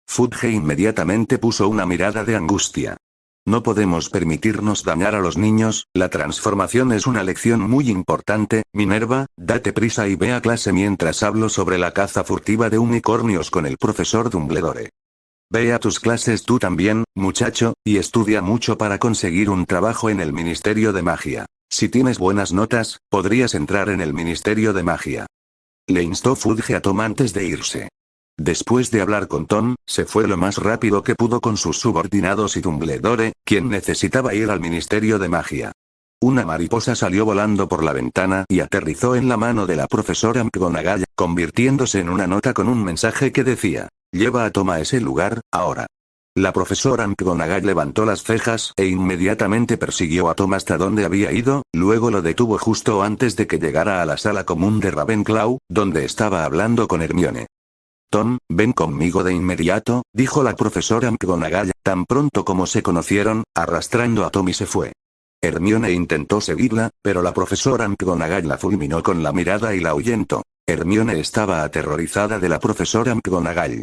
Fudge inmediatamente puso una mirada de angustia. No podemos permitirnos dañar a los niños, la transformación es una lección muy importante. Minerva, date prisa y ve a clase mientras hablo sobre la caza furtiva de unicornios con el profesor Dumbledore. Ve a tus clases tú también, muchacho, y estudia mucho para conseguir un trabajo en el Ministerio de Magia. Si tienes buenas notas, podrías entrar en el Ministerio de Magia. Le instó Fudge a Tom antes de irse. Después de hablar con Tom, se fue lo más rápido que pudo con sus subordinados y Dumbledore, quien necesitaba ir al Ministerio de Magia. Una mariposa salió volando por la ventana y aterrizó en la mano de la profesora McGonagall, convirtiéndose en una nota con un mensaje que decía: lleva a Tom a ese lugar, ahora. La profesora McGonagall levantó las cejas e inmediatamente persiguió a Tom hasta donde había ido, luego lo detuvo justo antes de que llegara a la sala común de Ravenclaw, donde estaba hablando con Hermione. Tom, ven conmigo de inmediato, dijo la profesora McGonagall, tan pronto como se conocieron, arrastrando a Tom y se fue. Hermione intentó seguirla, pero la profesora McGonagall la fulminó con la mirada y la ahuyentó. Hermione estaba aterrorizada de la profesora McGonagall.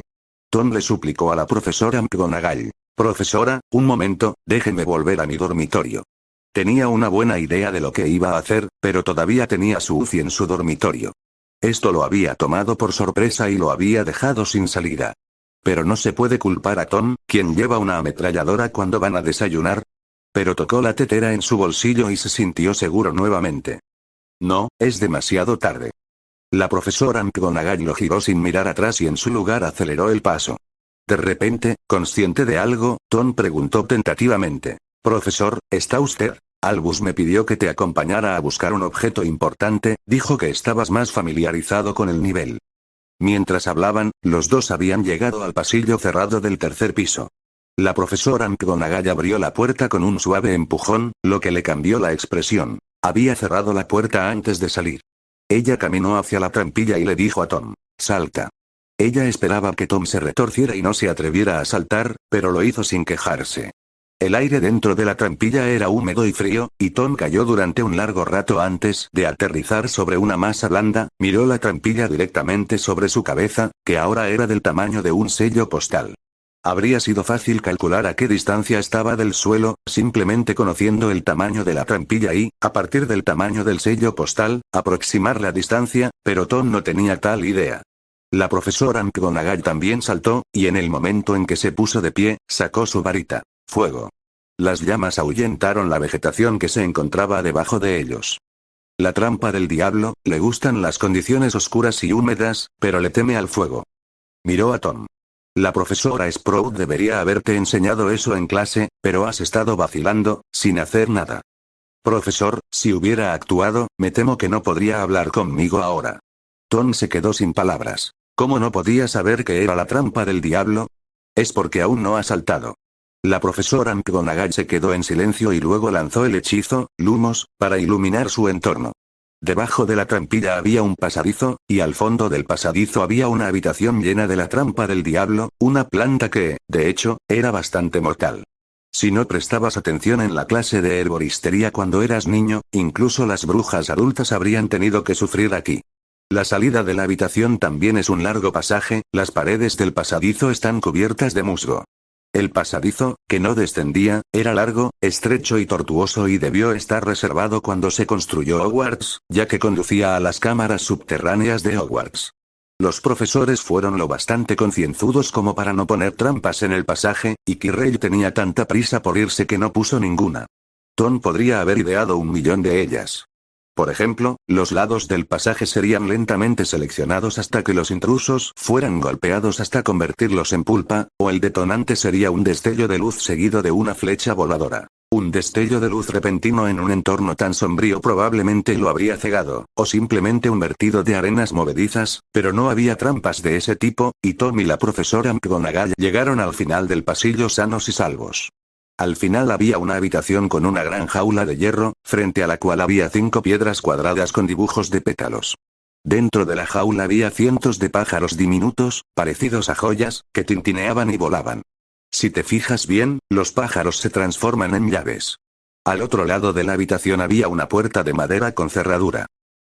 Tom le suplicó a la profesora McGonagall: profesora, un momento, déjeme volver a mi dormitorio. Tenía una buena idea de lo que iba a hacer, pero todavía tenía su UCI en su dormitorio. Esto lo había tomado por sorpresa y lo había dejado sin salida. Pero no se puede culpar a Tom, quien lleva una ametralladora cuando van a desayunar. Pero tocó la tetera en su bolsillo y se sintió seguro nuevamente. No, es demasiado tarde. La profesora McGonagall lo giró sin mirar atrás y en su lugar aceleró el paso. De repente, consciente de algo, Tom preguntó tentativamente: profesor, ¿está usted? Albus me pidió que te acompañara a buscar un objeto importante, dijo que estabas más familiarizado con el nivel. Mientras hablaban, los dos habían llegado al pasillo cerrado del tercer piso. La profesora McGonagall abrió la puerta con un suave empujón, lo que le cambió la expresión. Había cerrado la puerta antes de salir. Ella caminó hacia la trampilla y le dijo a Tom: salta. Ella esperaba que Tom se retorciera y no se atreviera a saltar, pero lo hizo sin quejarse. El aire dentro de la trampilla era húmedo y frío, y Tom cayó durante un largo rato antes de aterrizar sobre una masa blanda. Miró la trampilla directamente sobre su cabeza, que ahora era del tamaño de un sello postal. Habría sido fácil calcular a qué distancia estaba del suelo, simplemente conociendo el tamaño de la trampilla y, a partir del tamaño del sello postal, aproximar la distancia, pero Tom no tenía tal idea. La profesora McGonagall también saltó, y en el momento en que se puso de pie, sacó su varita. Fuego. Las llamas ahuyentaron la vegetación que se encontraba debajo de ellos. La trampa del diablo, le gustan las condiciones oscuras y húmedas, pero le teme al fuego. Miró a Tom. La profesora Sprout debería haberte enseñado eso en clase, pero has estado vacilando, sin hacer nada. Profesor, si hubiera actuado, me temo que no podría hablar conmigo ahora. Tom se quedó sin palabras. ¿Cómo no podía saber que era la trampa del diablo? Es porque aún no ha saltado. La profesora McGonagall se quedó en silencio y luego lanzó el hechizo, Lumos, para iluminar su entorno. Debajo de la trampilla había un pasadizo, y al fondo del pasadizo había una habitación llena de la trampa del diablo, una planta que, de hecho, era bastante mortal. Si no prestabas atención en la clase de herboristería cuando eras niño, incluso las brujas adultas habrían tenido que sufrir aquí. La salida de la habitación también es un largo pasaje, las paredes del pasadizo están cubiertas de musgo. El pasadizo, que no descendía, era largo, estrecho y tortuoso y debió estar reservado cuando se construyó Hogwarts, ya que conducía a las cámaras subterráneas de Hogwarts. Los profesores fueron lo bastante concienzudos como para no poner trampas en el pasaje, y Quirrell tenía tanta prisa por irse que no puso ninguna. Tom podría haber ideado 1.000.000 de ellas. Por ejemplo, los lados del pasaje serían lentamente seleccionados hasta que los intrusos fueran golpeados hasta convertirlos en pulpa, o el detonante sería un destello de luz seguido de una flecha voladora. Un destello de luz repentino en un entorno tan sombrío probablemente lo habría cegado, o simplemente un vertido de arenas movedizas, pero no había trampas de ese tipo, y Tom y la profesora McGonagall llegaron al final del pasillo sanos y salvos. Al final había una habitación con una gran jaula de hierro, frente a la cual había 5 piedras cuadradas con dibujos de pétalos. Dentro de la jaula había cientos de pájaros diminutos, parecidos a joyas, que tintineaban y volaban. Si te fijas bien, los pájaros se transforman en llaves. Al otro lado de la habitación había una puerta de madera con cerradura.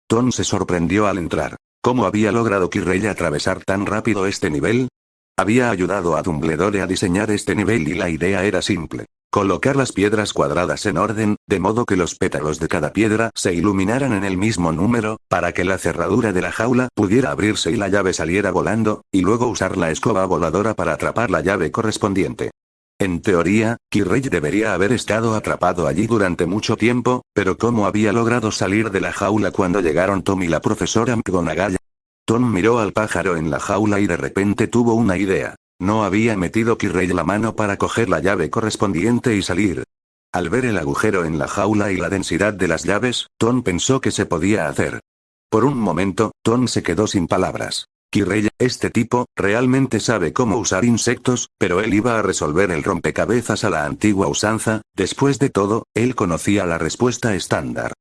Tom se sorprendió al entrar. ¿Cómo había logrado Quirrell atravesar tan rápido este nivel? Había ayudado a Dumbledore a diseñar este nivel y la idea era simple. Colocar las piedras cuadradas en orden, de modo que los pétalos de cada piedra se iluminaran en el mismo número, para que la cerradura de la jaula pudiera abrirse y la llave saliera volando, y luego usar la escoba voladora para atrapar la llave correspondiente. En teoría, Quirrell debería haber estado atrapado allí durante mucho tiempo, pero ¿cómo había logrado salir de la jaula cuando llegaron Tom y la profesora McGonagall? Tom miró al pájaro en la jaula y de repente tuvo una idea. No había metido Quirrell la mano para coger la llave correspondiente y salir. Al ver el agujero en la jaula y la densidad de las llaves, Tom pensó que se podía hacer. Por un momento, Tom se quedó sin palabras. Quirrell, este tipo, realmente sabe cómo usar insectos, pero él iba a resolver el rompecabezas a la antigua usanza, después de todo, él conocía la respuesta estándar.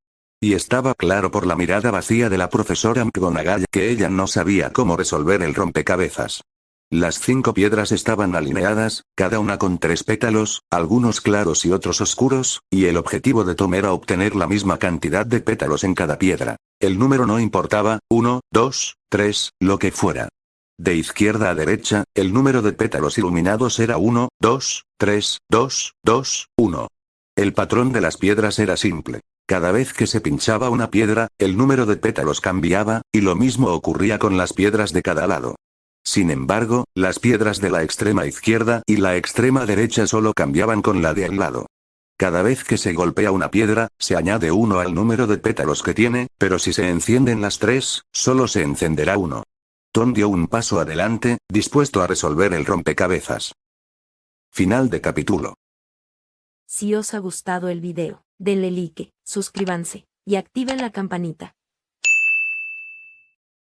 Y estaba claro por la mirada vacía de la profesora McGonagall que ella no sabía cómo resolver el rompecabezas. Las 5 piedras estaban alineadas, cada una con 3 pétalos, algunos claros y otros oscuros, y el objetivo de Tom era obtener la misma cantidad de pétalos en cada piedra. El número no importaba, 1, 2, 3, lo que fuera. De izquierda a derecha, el número de pétalos iluminados era 1, 2, 3, 2, 2, 1. El patrón de las piedras era simple. Cada vez que se pinchaba una piedra, el número de pétalos cambiaba, y lo mismo ocurría con las piedras de cada lado. Sin embargo, las piedras de la extrema izquierda y la extrema derecha solo cambiaban con la de al lado. Cada vez que se golpea una piedra, se añade 1 al número de pétalos que tiene, pero si se encienden las 3, solo se encenderá 1. Tom dio un paso adelante, dispuesto a resolver el rompecabezas. Final de capítulo. Si os ha gustado el video, denle like, suscríbanse, y activen la campanita.